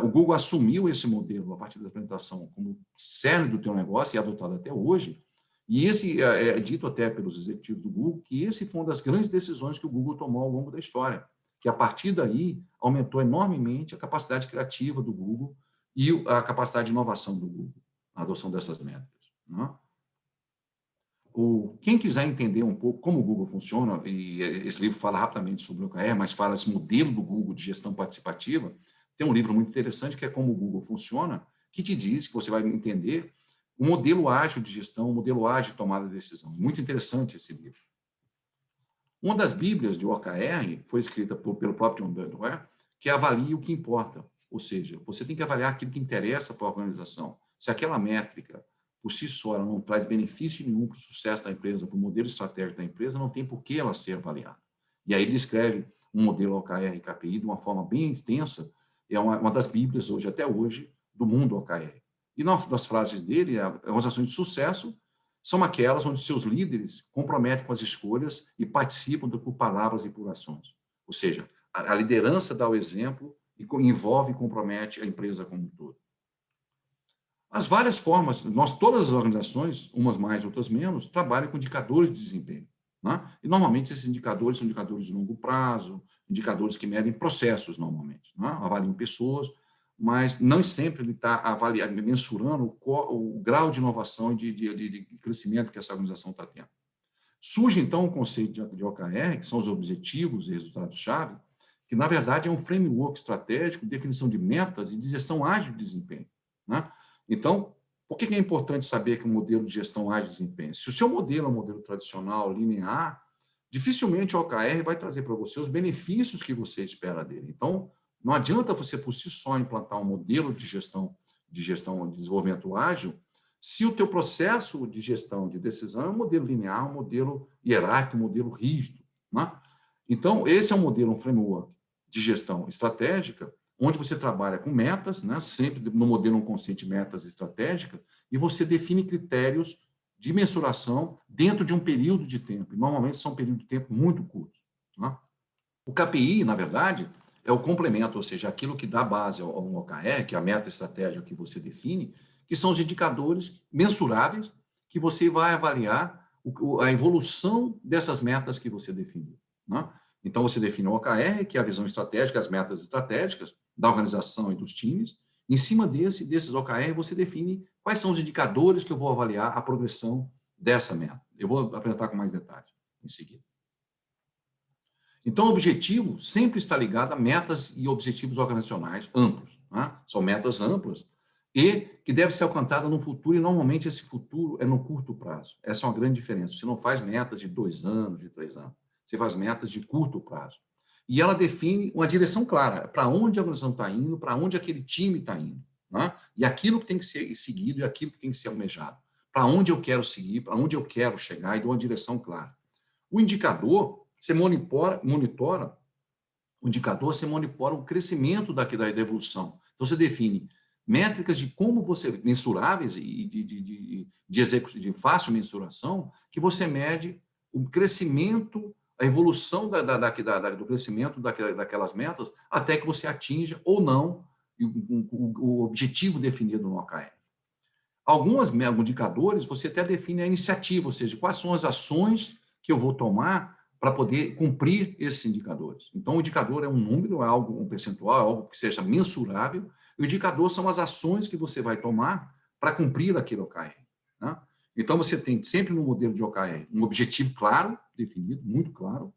O Google assumiu esse modelo a partir da apresentação como cerne do teu negócio e é adotado até hoje, e esse é dito até pelos executivos do Google que esse foi uma das grandes decisões que o Google tomou ao longo da história, que a partir daí aumentou enormemente a capacidade criativa do Google e a capacidade de inovação do Google, na adoção dessas métricas. Né? Quem quiser entender um pouco como o Google funciona, e esse livro fala rapidamente sobre o OKR, mas fala esse modelo do Google de gestão participativa, tem um livro muito interessante que é Como o Google Funciona, que te diz que você vai entender o modelo ágil de gestão, o modelo ágil de tomada de decisão. Muito interessante esse livro. Uma das bíblias de OKR foi escrita pelo próprio John Doerr, que avalia o que importa, ou seja, você tem que avaliar aquilo que interessa para a organização. Se aquela métrica por si só, ela não traz benefício nenhum para o sucesso da empresa, para o modelo estratégico da empresa, não tem por que ela ser avaliada. E aí ele descreve um modelo OKR e KPI de uma forma bem extensa, é uma das bíblias hoje, até hoje, do mundo OKR. E uma das frases dele, as organizações de sucesso são aquelas onde seus líderes comprometem com as escolhas e participam por palavras e por ações. Ou seja, a liderança dá o exemplo e envolve e compromete a empresa como um todo. As várias formas, todas as organizações, umas mais, outras menos, trabalham com indicadores de desempenho. Né? E, normalmente, esses indicadores são indicadores de longo prazo, indicadores que medem processos, normalmente. Né? Avaliam pessoas, mas não sempre ele está mensurando o grau de inovação e de crescimento que essa organização está tendo. Surge, então, o conceito de OKR, que são os objetivos e resultados-chave, que, na verdade, é um framework estratégico, definição de metas e de gestão ágil de desempenho. Né? Então, por que é importante saber que o modelo de gestão ágil de desempenho? Se o seu modelo é um modelo tradicional, linear, dificilmente o OKR vai trazer para você os benefícios que você espera dele. Então, não adianta você, por si só, implantar um modelo de gestão de desenvolvimento ágil, se o teu processo de gestão de decisão é um modelo linear, um modelo hierárquico, um modelo rígido. Né? Então, esse é um modelo, um framework de gestão estratégica, onde você trabalha com metas, né, sempre no modelo um conceito de metas estratégicas, e você define critérios de mensuração dentro de um período de tempo. E, normalmente, são períodos de tempo muito curtos. Né? O KPI, na verdade, é o complemento, ou seja, aquilo que dá base ao OKR, que é a meta estratégica que você define, que são os indicadores mensuráveis que você vai avaliar a evolução dessas metas que você definiu, né? Então, você define o OKR, que é a visão estratégica, as metas estratégicas da organização e dos times. Em cima desses OKR, você define quais são os indicadores que eu vou avaliar a progressão dessa meta. Eu vou apresentar com mais detalhes em seguida. Então, o objetivo sempre está ligado a metas e objetivos organizacionais amplos, né? São metas amplas e que devem ser alcançadas no futuro, e normalmente esse futuro é no curto prazo. Essa é uma grande diferença. Você não faz metas de 2 anos, de 3 anos. Você faz metas de curto prazo. E ela define uma direção clara, para onde a organização está indo, para onde aquele time está indo, né? E aquilo que tem que ser seguido e aquilo que tem que ser almejado. Para onde eu quero seguir, para onde eu quero chegar, e dou uma direção clara. O indicador, você monitora o indicador, você monitora o crescimento da evolução. Então, você define métricas de como você, mensuráveis e de fácil mensuração, que você mede o crescimento, a evolução do crescimento daquelas metas, até que você atinja ou não o objetivo definido no OKR. Alguns indicadores, você até define a iniciativa, ou seja, quais são as ações que eu vou tomar para poder cumprir esses indicadores. Então, o indicador é um número, é algo, um percentual, é algo que seja mensurável. O indicador são as ações que você vai tomar para cumprir aquele OKR, né? Então, você tem sempre no modelo de OKR um objetivo claro, definido, muito claro,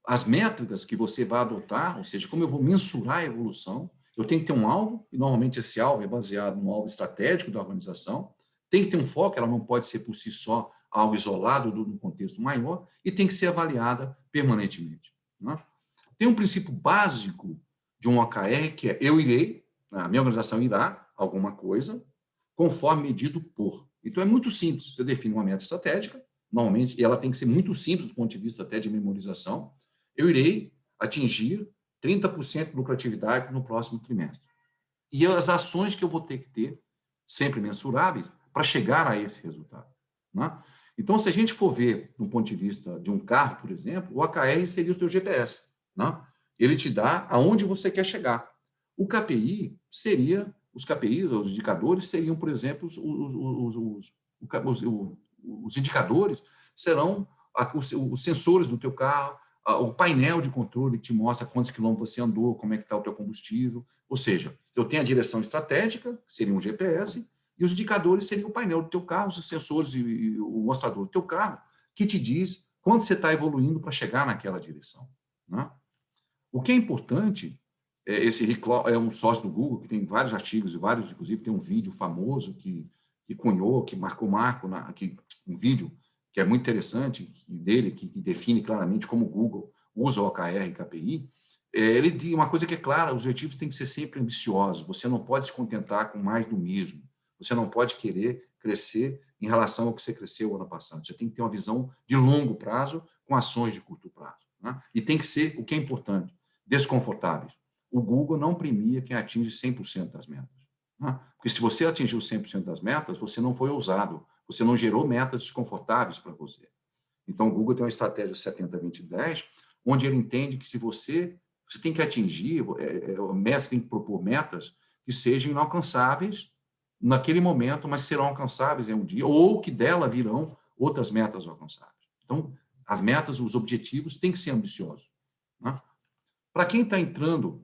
as métricas que você vai adotar, ou seja, como eu vou mensurar a evolução. Eu tenho que ter um alvo, e normalmente esse alvo é baseado no alvo estratégico da organização, tem que ter um foco, ela não pode ser por si só algo isolado do contexto maior, e tem que ser avaliada permanentemente, né? Tem um princípio básico de um OKR, que é eu irei, a minha organização irá alguma coisa, conforme medido por. Então, é muito simples. Você define uma meta estratégica, normalmente, e ela tem que ser muito simples do ponto de vista até de memorização. Eu irei atingir 30% de lucratividade no próximo trimestre. E as ações que eu vou ter que ter, sempre mensuráveis, para chegar a esse resultado, né? Então, se a gente for ver, do ponto de vista de um carro, por exemplo, o OKR seria o seu GPS, né? Ele te dá aonde você quer chegar. O KPI seria, os KPIs, os indicadores, seriam, por exemplo, os indicadores serão os sensores do teu carro, o painel de controle que te mostra quantos quilômetros você andou, como é que está o teu combustível. Ou seja, eu tenho a direção estratégica, que seria um GPS, e os indicadores seriam o painel do teu carro, os sensores e o mostrador do teu carro, que te diz quanto você está evoluindo para chegar naquela direção, né? O que é importante, esse Rick Law é um sócio do Google, que tem vários artigos e vários, inclusive tem um vídeo famoso que cunhou, que marcou um vídeo que é muito interessante, dele, que define claramente como o Google usa o OKR e KPI. Ele diz uma coisa que é clara: os objetivos têm que ser sempre ambiciosos, você não pode se contentar com mais do mesmo, você não pode querer crescer em relação ao que você cresceu ano passado, você tem que ter uma visão de longo prazo com ações de curto prazo, né? E tem que ser, o que é importante, desconfortáveis. O Google não premia quem atinge 100% das metas, né? Porque se você atingiu 100% das metas, você não foi ousado, você não gerou metas desconfortáveis para você. Então, o Google tem uma estratégia 70-20-10, onde ele entende que se você tem que atingir, você tem que propor metas que sejam inalcançáveis naquele momento, mas que serão alcançáveis em um dia, ou que dela virão outras metas alcançáveis. Então, as metas, os objetivos têm que ser ambiciosos, né? Para quem está entrando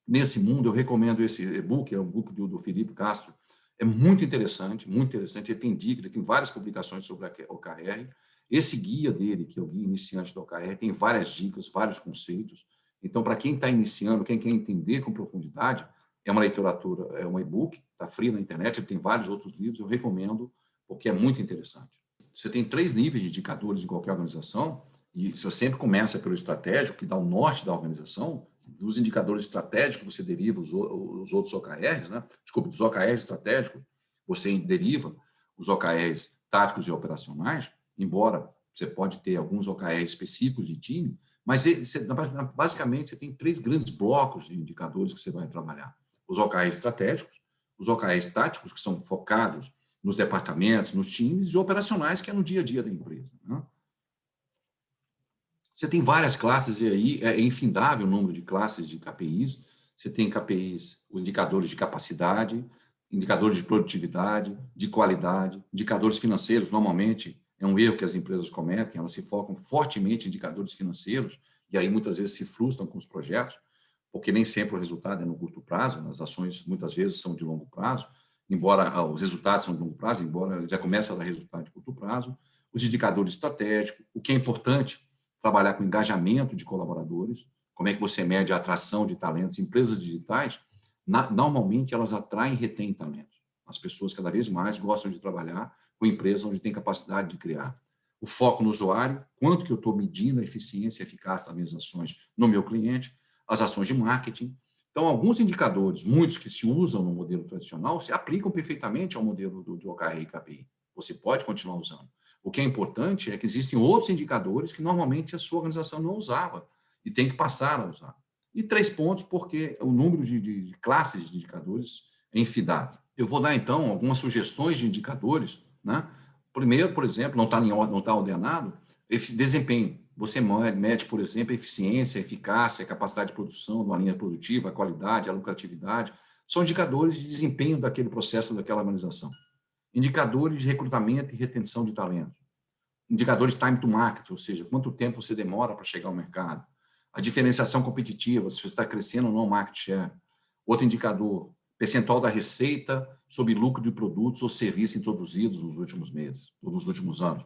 nesse mundo, eu recomendo esse e-book, é um book do Felipe Castro, é muito interessante, ele tem dicas, ele tem várias publicações sobre a OKR. Esse guia dele, que é o Guia Iniciante do OKR, tem várias dicas, vários conceitos. Então, para quem está iniciando, quem quer entender com profundidade, é uma literatura, é um e-book, está free na internet, ele tem vários outros livros, eu recomendo, porque é muito interessante. Você tem 3 níveis de indicadores em qualquer organização, e você sempre começa pelo estratégico, que dá o norte da organização. Dos indicadores estratégicos, você deriva os outros OKRs, né? Desculpe, dos OKRs estratégicos, você deriva os OKRs táticos e operacionais, embora você pode ter alguns OKRs específicos de time, mas basicamente você tem 3 grandes blocos de indicadores que você vai trabalhar. Os OKRs estratégicos, os OKRs táticos, que são focados nos departamentos, nos times, e operacionais, que é no dia a dia da empresa, né? Você tem várias classes, e aí é infindável o número de classes de KPIs. Você tem KPIs, os indicadores de capacidade, indicadores de produtividade, de qualidade, indicadores financeiros. Normalmente, é um erro que as empresas cometem, elas se focam fortemente em indicadores financeiros, e aí muitas vezes se frustram com os projetos, porque nem sempre o resultado é no curto prazo, as ações muitas vezes são de longo prazo, embora os resultados são de longo prazo, embora já comece a dar resultado de curto prazo, os indicadores estratégicos, o que é importante, trabalhar com engajamento de colaboradores, como é que você mede a atração de talentos. Empresas digitais, normalmente, elas atraem e retêm talentos. As pessoas cada vez mais gostam de trabalhar com empresas onde tem capacidade de criar. O foco no usuário, quanto que eu estou medindo a eficiência e eficácia das minhas ações no meu cliente, as ações de marketing. Então, alguns indicadores, muitos que se usam no modelo tradicional, se aplicam perfeitamente ao modelo de OKR e KPI. Você pode continuar usando. O que é importante é que existem outros indicadores que normalmente a sua organização não usava e tem que passar a usar. E 3 pontos, porque o número de classes de indicadores é infindável. Eu vou dar, então, algumas sugestões de indicadores, né? Primeiro, por exemplo, não está em ordem, não está ordenado, desempenho. Você mede, por exemplo, a eficiência, a eficácia, a capacidade de produção de uma linha produtiva, a qualidade, a lucratividade. São indicadores de desempenho daquele processo, daquela organização. Indicadores de recrutamento e retenção de talentos. Indicadores time to market, ou seja, quanto tempo você demora para chegar ao mercado. A diferenciação competitiva, se você está crescendo ou não o market share. Outro indicador, percentual da receita sobre lucro de produtos ou serviços introduzidos nos últimos meses, ou nos últimos anos.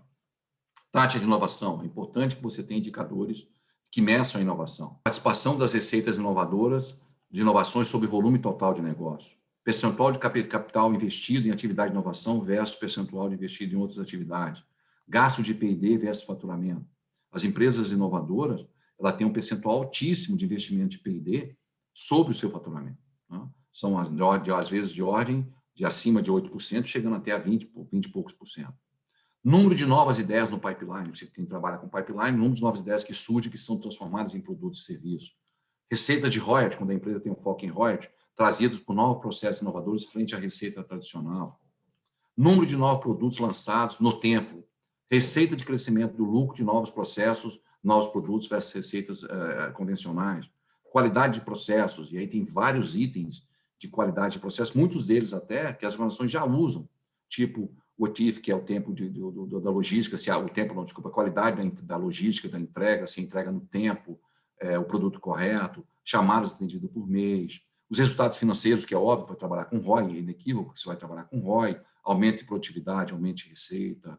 Taxa de inovação. É importante que você tenha indicadores que meçam a inovação. Participação das receitas inovadoras de inovações sobre volume total de negócio. Percentual de capital investido em atividade de inovação versus percentual de investido em outras atividades. Gasto de P&D versus faturamento. As empresas inovadoras, ela tem um percentual altíssimo de investimento de P&D sobre o seu faturamento, né? São, às vezes, de ordem de acima de 8%, chegando até a 20 e poucos por cento. Número de novas ideias no pipeline, você quem trabalha com pipeline, número de novas ideias que surgem, que são transformadas em produtos e serviços. Receita de royalties, quando a empresa tem um foco em royalties, trazidos por novos processos inovadores frente à receita tradicional. Número de novos produtos lançados no tempo. Receita de crescimento do lucro de novos processos, novos produtos versus receitas convencionais. Qualidade de processos, e aí tem vários itens de qualidade de processos, muitos deles até que as organizações já usam, tipo o OTIF, que é o tempo da logística, se o tempo, não, desculpa, a qualidade da logística, da entrega, se entrega no tempo, o produto correto, chamadas atendidas por mês, os resultados financeiros, que é óbvio, vai trabalhar com ROI, é inequívoco que você vai trabalhar com ROI, aumento de produtividade, aumento de receita,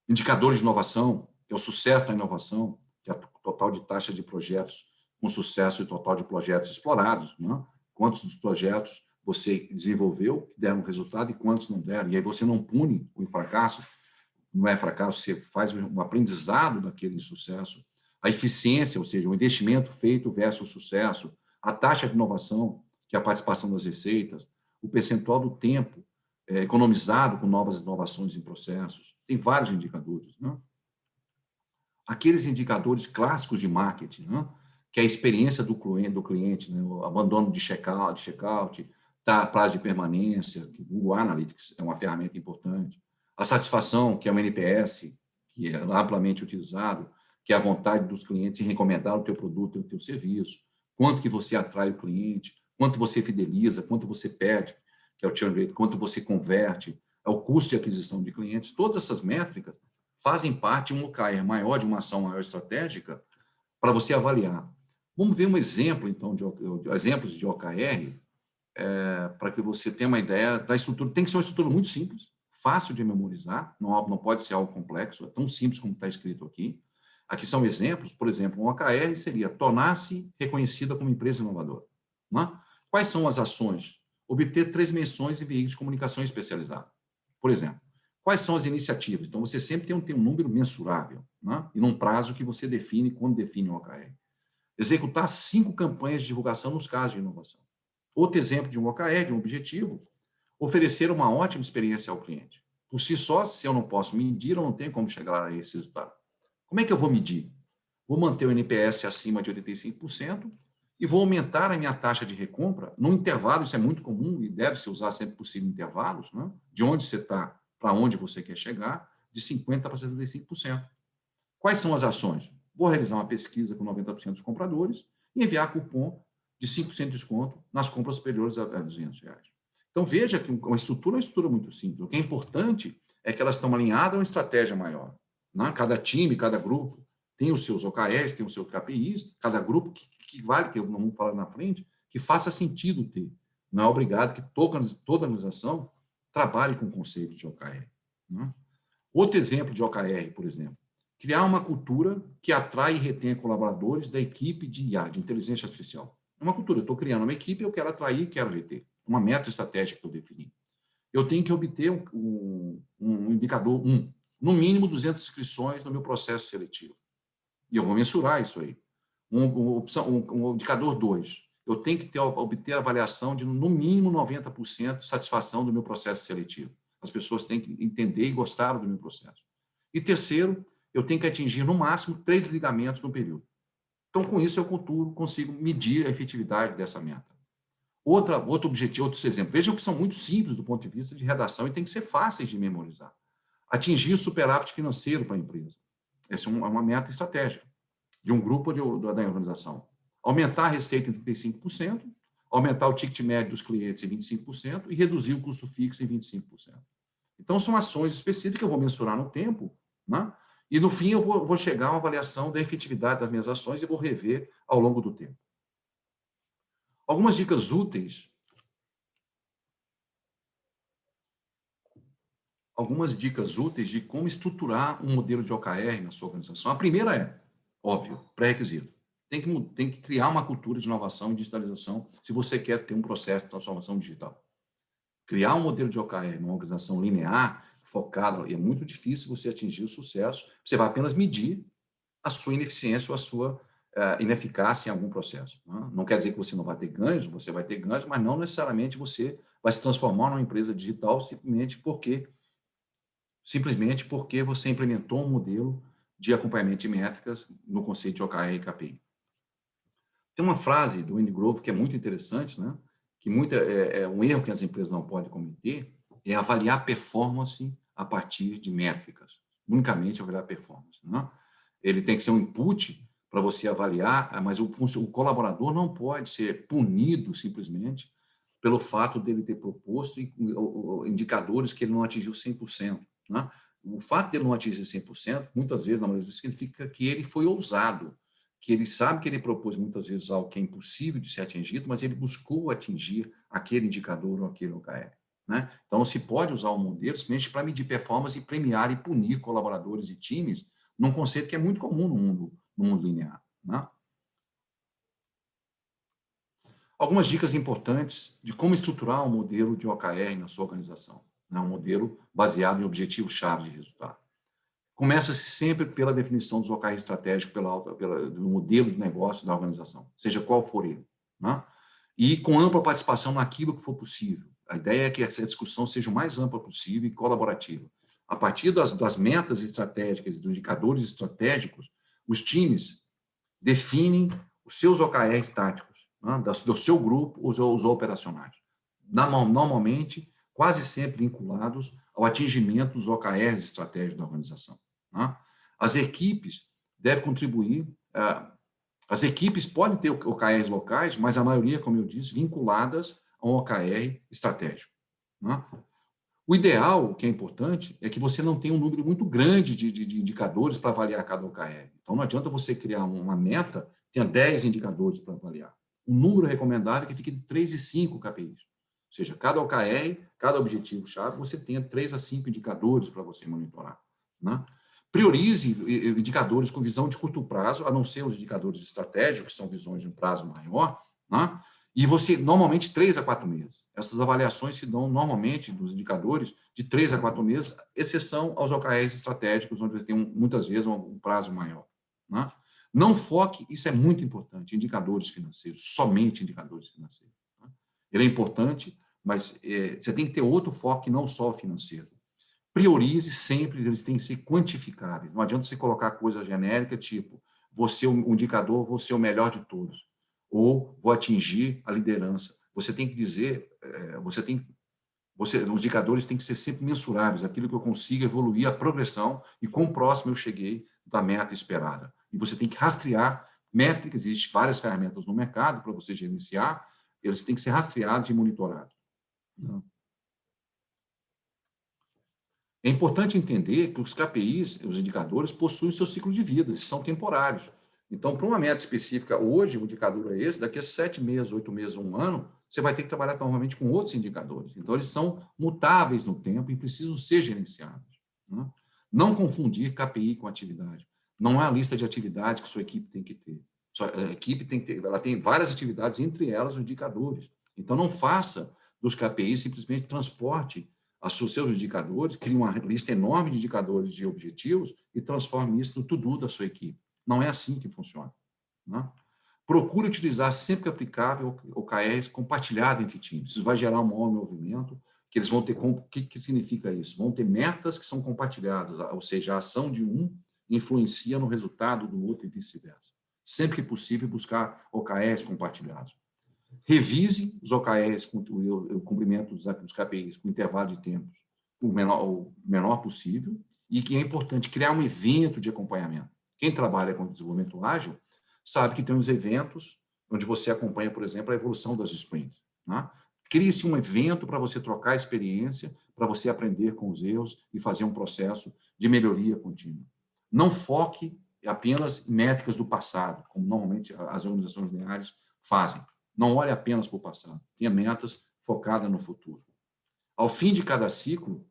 indicadores de inovação, que é o sucesso da inovação, que é o total de taxa de projetos com sucesso e total de projetos explorados, né? Quantos dos projetos você desenvolveu que deram resultado e quantos não deram. E aí você não pune o fracasso, não é fracasso, você faz um aprendizado daquele sucesso. A eficiência, ou seja, o investimento feito versus o sucesso, a taxa de inovação, que é a participação das receitas, o percentual do tempo economizado com novas inovações em processos. Tem vários indicadores, né? Aqueles indicadores clássicos de marketing, né? Que é a experiência do cliente, né? O abandono de check-out, prazo de permanência, que o Google Analytics é uma ferramenta importante. A satisfação, que é o NPS, que é amplamente utilizado, que é a vontade dos clientes em recomendar o teu produto e o teu serviço, quanto que você atrai o cliente, quanto você fideliza, quanto você perde, que é o churn rate, quanto você converte, é o custo de aquisição de clientes. Todas essas métricas fazem parte de um OKR maior, de uma ação maior estratégica, para você avaliar. Vamos ver um exemplo, então, exemplos de OKR, para que você tenha uma ideia da estrutura. Tem que ser uma estrutura muito simples, fácil de memorizar, não pode ser algo complexo, é tão simples como está escrito aqui. Aqui são exemplos, por exemplo, um OKR seria tornar-se reconhecida como empresa inovadora, né? Quais são as ações? Obter 3 menções em veículos de comunicação especializada. Por exemplo, quais são as iniciativas? Então, você sempre tem um número mensurável, né? E num prazo que você define quando define um OKR. Executar 5 campanhas de divulgação nos casos de inovação. Outro exemplo de um OKR, de um objetivo, oferecer uma ótima experiência ao cliente. Por si só, se eu não posso medir, eu não tenho como chegar a esse resultado. Como é que eu vou medir? Vou manter o NPS acima de 85% e vou aumentar a minha taxa de recompra num intervalo, isso é muito comum e deve se usar sempre possível intervalos, né? De onde você está para onde você quer chegar, de 50% para 75%. Quais são as ações? Vou realizar uma pesquisa com 90% dos compradores e enviar cupom de 5% de desconto nas compras superiores a R$ 200. Então, veja que uma estrutura é uma estrutura muito simples. O que é importante é que elas estão alinhadas a uma estratégia maior. Né? Cada time, cada grupo tem os seus OKRs, tem os seus KPIs, cada grupo que vale, que eu não vou falar na frente, que faça sentido ter. Não é obrigado que toda organização trabalhe com o conceito de OKR. Né? Outro exemplo de OKR, por exemplo, criar uma cultura que atrai e retém colaboradores da equipe de IA, de inteligência artificial. Uma cultura, eu estou criando uma equipe, eu quero atrair e quero reter. Uma meta estratégica que eu defini. Eu tenho que obter um indicador 1, no mínimo 200 inscrições no meu processo seletivo. E eu vou mensurar isso aí. Um indicador 2, eu tenho que obter a avaliação de, no mínimo, 90% de satisfação do meu processo seletivo. As pessoas têm que entender e gostar do meu processo. E terceiro, eu tenho que atingir, no máximo, 3 ligamentos no período. Então, com isso, eu consigo medir a efetividade dessa meta. Outro objetivo, outros exemplos. Vejam que são muito simples do ponto de vista de redação e tem que ser fáceis de memorizar. Atingir o superávit financeiro para a empresa. Essa é uma meta estratégica de um grupo da organização. Aumentar a receita em 35%, aumentar o ticket médio dos clientes em 25% e reduzir o custo fixo em 25%. Então, são ações específicas que eu vou mensurar no tempo, né? E, no fim, eu vou chegar a uma avaliação da efetividade das minhas ações e vou rever ao longo do tempo. Algumas dicas úteis. Algumas dicas úteis de como estruturar um modelo de OKR na sua organização. A primeira é, óbvio, pré-requisito. Tem que criar uma cultura de inovação e digitalização se você quer ter um processo de transformação digital. Criar um modelo de OKR numa organização linear, focada, e é muito difícil você atingir o sucesso, você vai apenas medir a sua ineficiência ou a sua ineficácia em algum processo. Não quer dizer que você não vai ter ganhos, você vai ter ganhos, mas não necessariamente você vai se transformar numa empresa digital simplesmente porque você implementou um modelo de acompanhamento de métricas no conceito de OKR e KPI. Tem uma frase do Andy Grove que é muito interessante, né? Que é um erro que as empresas não podem cometer, é avaliar performance a partir de métricas, unicamente avaliar performance. Né? Ele tem que ser um input para você avaliar, mas o colaborador não pode ser punido simplesmente pelo fato dele ter proposto indicadores que ele não atingiu 100%. Né? O fato de ele não atingir 100%, muitas vezes, na maioria das vezes, significa que ele foi ousado, que ele sabe que ele propôs muitas vezes algo que é impossível de ser atingido, mas ele buscou atingir aquele indicador ou aquele OKR. Né? Então, se pode usar o modelo simplesmente para medir performance e premiar e punir colaboradores e times, num conceito que é muito comum no mundo linear. Né? Algumas dicas importantes de como estruturar um modelo de OKR na sua organização. Né? Um modelo baseado em objetivos-chave de resultado. Começa-se sempre pela definição dos OKR estratégicos, do modelo de negócio da organização, seja qual for ele. Né? E com ampla participação naquilo que for possível. A ideia é que essa discussão seja o mais ampla possível e colaborativa. A partir das metas estratégicas e dos indicadores estratégicos, os times definem os seus OKRs táticos, né? Do seu grupo, os operacionais. Normalmente, quase sempre vinculados ao atingimento dos OKRs estratégicos da organização. As equipes devem contribuir. As equipes podem ter OKRs locais, mas a maioria, como eu disse, vinculadas a um OKR estratégico. O ideal, o que é importante, é que você não tenha um número muito grande de indicadores para avaliar cada OKR. Então, não adianta você criar uma meta, tenha 10 indicadores para avaliar. O número recomendável é que fique de 3 e 5 KPIs. Ou seja, cada OKR, cada objetivo-chave, você tenha 3 a 5 indicadores para você monitorar. Né? Priorize indicadores com visão de curto prazo, a não ser os indicadores estratégicos, que são visões de um prazo maior, né? E você, normalmente, 3 a 4 meses. Essas avaliações se dão, normalmente, dos indicadores, de 3 a 4 meses, exceção aos OKRs estratégicos, onde você tem, muitas vezes, um prazo maior. Né? Não foque, isso é muito importante, em indicadores financeiros, somente indicadores financeiros. Né? Ele é importante, mas você tem que ter outro foco, não só o financeiro. Priorize sempre, eles têm que ser quantificáveis. Não adianta você colocar coisa genérica, tipo, vou ser um indicador, vou ser o melhor de todos, ou vou atingir a liderança. Você tem que dizer, os indicadores têm que ser sempre mensuráveis, aquilo que eu consigo evoluir, a progressão, e quão próximo eu cheguei da meta esperada. E você tem que rastrear métricas, existem várias ferramentas no mercado para você gerenciar, eles têm que ser rastreados e monitorados. Não. É importante entender que os KPIs, os indicadores, possuem seu ciclo de vida, eles são temporários. Então, para uma meta específica, hoje o indicador é esse, daqui a 7 meses, 8 meses, um ano, você vai ter que trabalhar novamente com outros indicadores. Então, eles são mutáveis no tempo e precisam ser gerenciados. Né? Não confundir KPI com atividade. Não é a lista de atividades que sua equipe tem que ter. A equipe tem que ter, ela tem várias atividades, entre elas os indicadores. Então, não faça dos KPIs simplesmente transporte os seus indicadores, crie uma lista enorme de indicadores de objetivos e transforme isso no to-do da sua equipe. Não é assim que funciona. Né? Procure utilizar sempre que aplicável OKRs compartilhado entre times. Isso vai gerar um maior movimento, que eles vão ter... O que significa isso? Vão ter metas que são compartilhadas, ou seja, a ação de um influencia no resultado do outro e vice-versa. Sempre que possível, buscar OKRs compartilhados. Revise os OKRs com o cumprimento dos KPIs com intervalo de tempos o menor possível e que é importante criar um evento de acompanhamento. Quem trabalha com desenvolvimento ágil sabe que tem uns eventos onde você acompanha, por exemplo, a evolução das sprints. Né? Crie-se um evento para você trocar experiência, para você aprender com os erros e fazer um processo de melhoria contínua. Não foque apenas em métricas do passado, como normalmente as organizações lineares fazem. Não olhe apenas para o passado. Tenha metas focadas no futuro. Ao fim de cada ciclo,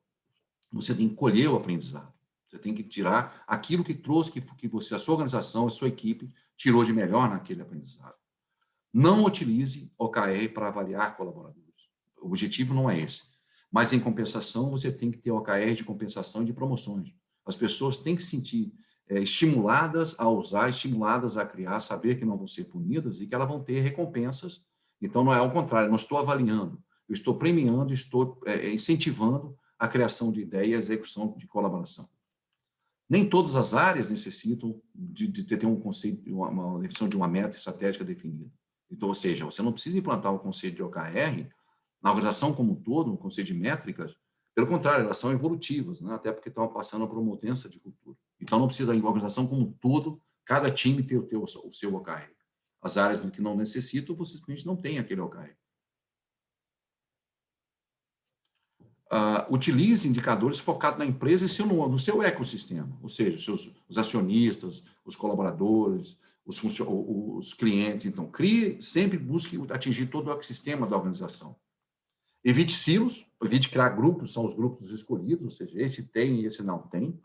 você tem que colher o aprendizado. Você tem que tirar aquilo que trouxe, que você, a sua organização, a sua equipe, tirou de melhor naquele aprendizado. Não utilize OKR para avaliar colaboradores. O objetivo não é esse. Mas, em compensação, você tem que ter OKR de compensação e de promoções. As pessoas têm que se sentir estimuladas a usar, estimuladas a criar, saber que não vão ser punidas e que elas vão ter recompensas. Então, não é ao contrário, não estou avaliando, eu estou premiando, estou incentivando a criação de ideia e a execução de colaboração. Nem todas as áreas necessitam de ter um conceito, uma definição de uma meta estratégica definida. Então, ou seja, você não precisa implantar o conceito de OKR na organização como um todo, no conceito de métricas. Pelo contrário, elas são evolutivas, né? Até porque estão passando por uma mudança de cultura. Então, não precisa, a organização como um todo, cada time ter o seu OKR. As áreas que não necessitam, você simplesmente não tem aquele OKR. Utilize indicadores focados na empresa e no seu ecossistema, ou seja, os acionistas, os colaboradores, os clientes. Então, sempre busque atingir todo o ecossistema da organização. Evite silos, evite criar grupos, são os grupos escolhidos, ou seja, esse tem e esse não tem.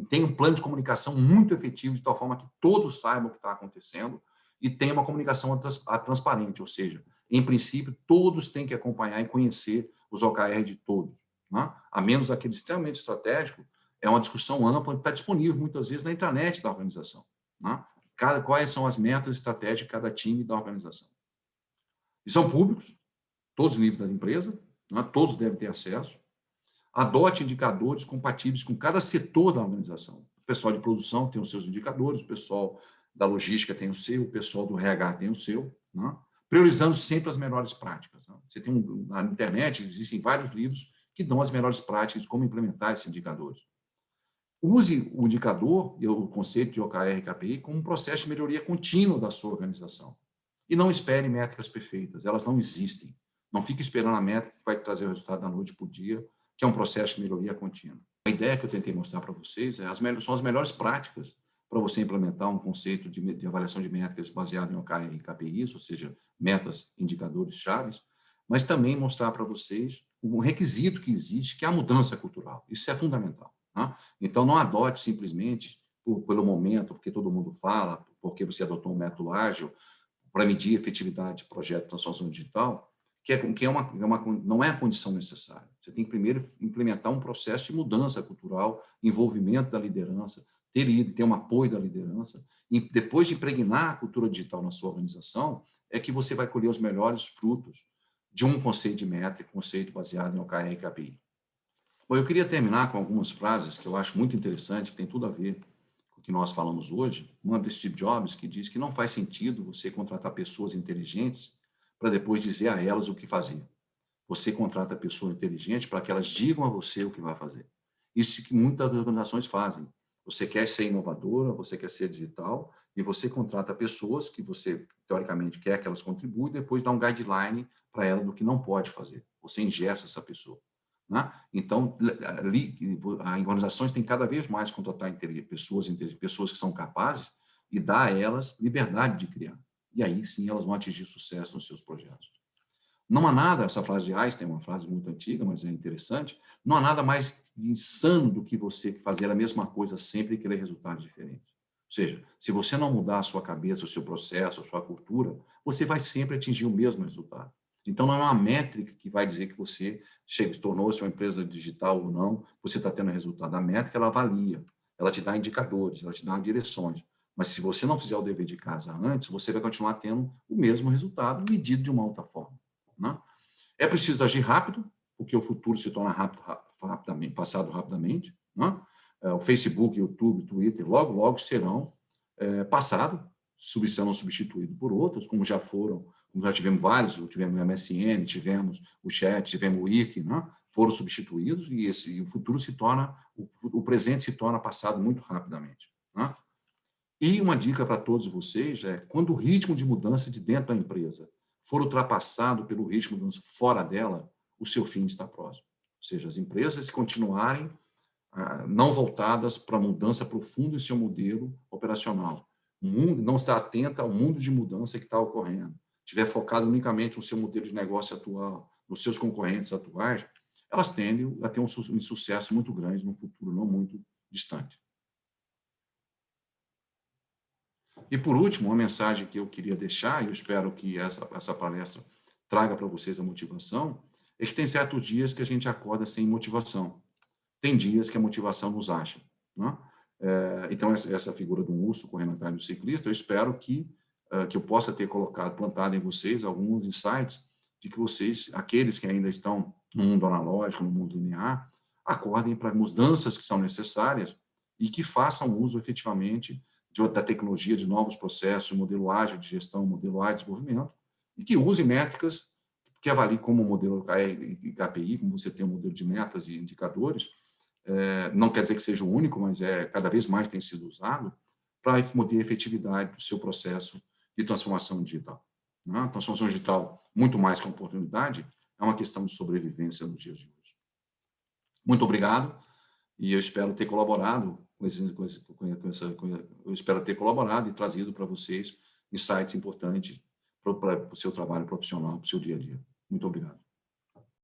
Tem um plano de comunicação muito efetivo, de tal forma que todos saibam o que está acontecendo e tenha uma comunicação transparente, ou seja, em princípio, todos têm que acompanhar e conhecer os OKR de todos. Né? A menos aquele extremamente estratégico, é uma discussão ampla que está disponível muitas vezes na internet da organização. Né? Quais são as metas estratégicas de cada time da organização. E são públicos, todos os níveis da empresa, né? Todos devem ter acesso. Adote indicadores compatíveis com cada setor da organização. O pessoal de produção tem os seus indicadores, o pessoal da logística tem o seu, o pessoal do RH tem o seu, né? Priorizando sempre as melhores práticas. Né? Você tem na internet, existem vários livros que dão as melhores práticas de como implementar esses indicadores. Use o indicador e o conceito de OKR e KPI como um processo de melhoria contínua da sua organização. E não espere métricas perfeitas, elas não existem. Não fique esperando a métrica que vai trazer o resultado da noite para o dia, que é um processo de melhoria contínua. A ideia que eu tentei mostrar para vocês são as melhores práticas para você implementar um conceito de avaliação de métricas baseado em OKR e KPIs, ou seja, metas, indicadores chaves, mas também mostrar para vocês um requisito que existe, que é a mudança cultural. Isso é fundamental. Né? Então, não adote simplesmente pelo momento, porque todo mundo fala, porque você adotou um método ágil, para medir a efetividade de projeto de transformação digital, não é a condição necessária. Você tem que primeiro implementar um processo de mudança cultural, envolvimento da liderança, ter um apoio da liderança, e depois de impregnar a cultura digital na sua organização, é que você vai colher os melhores frutos de um conceito de métrica, conceito baseado em OKR e KPI. Bom, eu queria terminar com algumas frases que eu acho muito interessantes, que tem tudo a ver com o que nós falamos hoje. Uma do Steve Jobs, que diz que não faz sentido você contratar pessoas inteligentes para depois dizer a elas o que fazer. Você contrata pessoas inteligentes para que elas digam a você o que vai fazer. Isso que muitas organizações fazem. Você quer ser inovadora, você quer ser digital, e você contrata pessoas que você, teoricamente, quer que elas contribuam, e depois dá um guideline para ela do que não pode fazer. Você ingessa essa pessoa. Né? Então, as organizações têm cada vez mais que contratar pessoas que são capazes e dar a elas liberdade de criar. E aí, sim, elas vão atingir sucesso nos seus projetos. Não há nada, essa frase de Einstein é uma frase muito antiga, mas é interessante, não há nada mais insano do que você fazer a mesma coisa sempre e querer resultados diferentes. Ou seja, se você não mudar a sua cabeça, o seu processo, a sua cultura, você vai sempre atingir o mesmo resultado. Então, não é uma métrica que vai dizer que você tornou-se uma empresa digital ou não, você está tendo resultado. A métrica, ela avalia, ela te dá indicadores, ela te dá direções. Mas se você não fizer o dever de casa antes, você vai continuar tendo o mesmo resultado, medido de uma outra forma. Né? É preciso agir rápido, porque o futuro se torna rapidamente, passado rapidamente. Né? O Facebook, YouTube, Twitter, logo, logo serão passado, serão substituídos por outros, como já foram, como já tivemos vários, tivemos o MSN, tivemos o chat, tivemos o Wiki, né? Foram substituídos e o futuro se torna, o presente se torna passado muito rapidamente. Né? E uma dica para todos vocês é, quando o ritmo de mudança de dentro da empresa for ultrapassado pelo ritmo de mudança fora dela, o seu fim está próximo. Ou seja, as empresas continuarem não voltadas para a mudança profunda em seu modelo operacional. O mundo não está atenta ao mundo de mudança que está ocorrendo. Estiver focado unicamente no seu modelo de negócio atual, nos seus concorrentes atuais, elas tendem a ter um sucesso muito grande no futuro não muito distante. E, por último, uma mensagem que eu queria deixar, e eu espero que essa palestra traga para vocês a motivação, é que tem certos dias que a gente acorda sem motivação. Tem dias que a motivação nos acha. Né? Então, essa figura do urso correndo atrás do ciclista, eu espero que eu possa ter plantado em vocês alguns insights de que vocês, aqueles que ainda estão no mundo analógico, no mundo linear, acordem para mudanças que são necessárias e que façam uso efetivamente da tecnologia, de novos processos, modelo ágil de gestão, modelo ágil de desenvolvimento, e que use métricas que avaliem como o modelo KPI, como você tem um modelo de metas e indicadores, não quer dizer que seja o único, mas cada vez mais tem sido usado, para manter a efetividade do seu processo de transformação digital. Né? A transformação digital, muito mais que uma oportunidade, é uma questão de sobrevivência nos dias de hoje. Muito obrigado, e eu espero ter colaborado eu espero ter colaborado e trazido para vocês insights importantes para o seu trabalho profissional, para o seu dia a dia. Muito obrigado.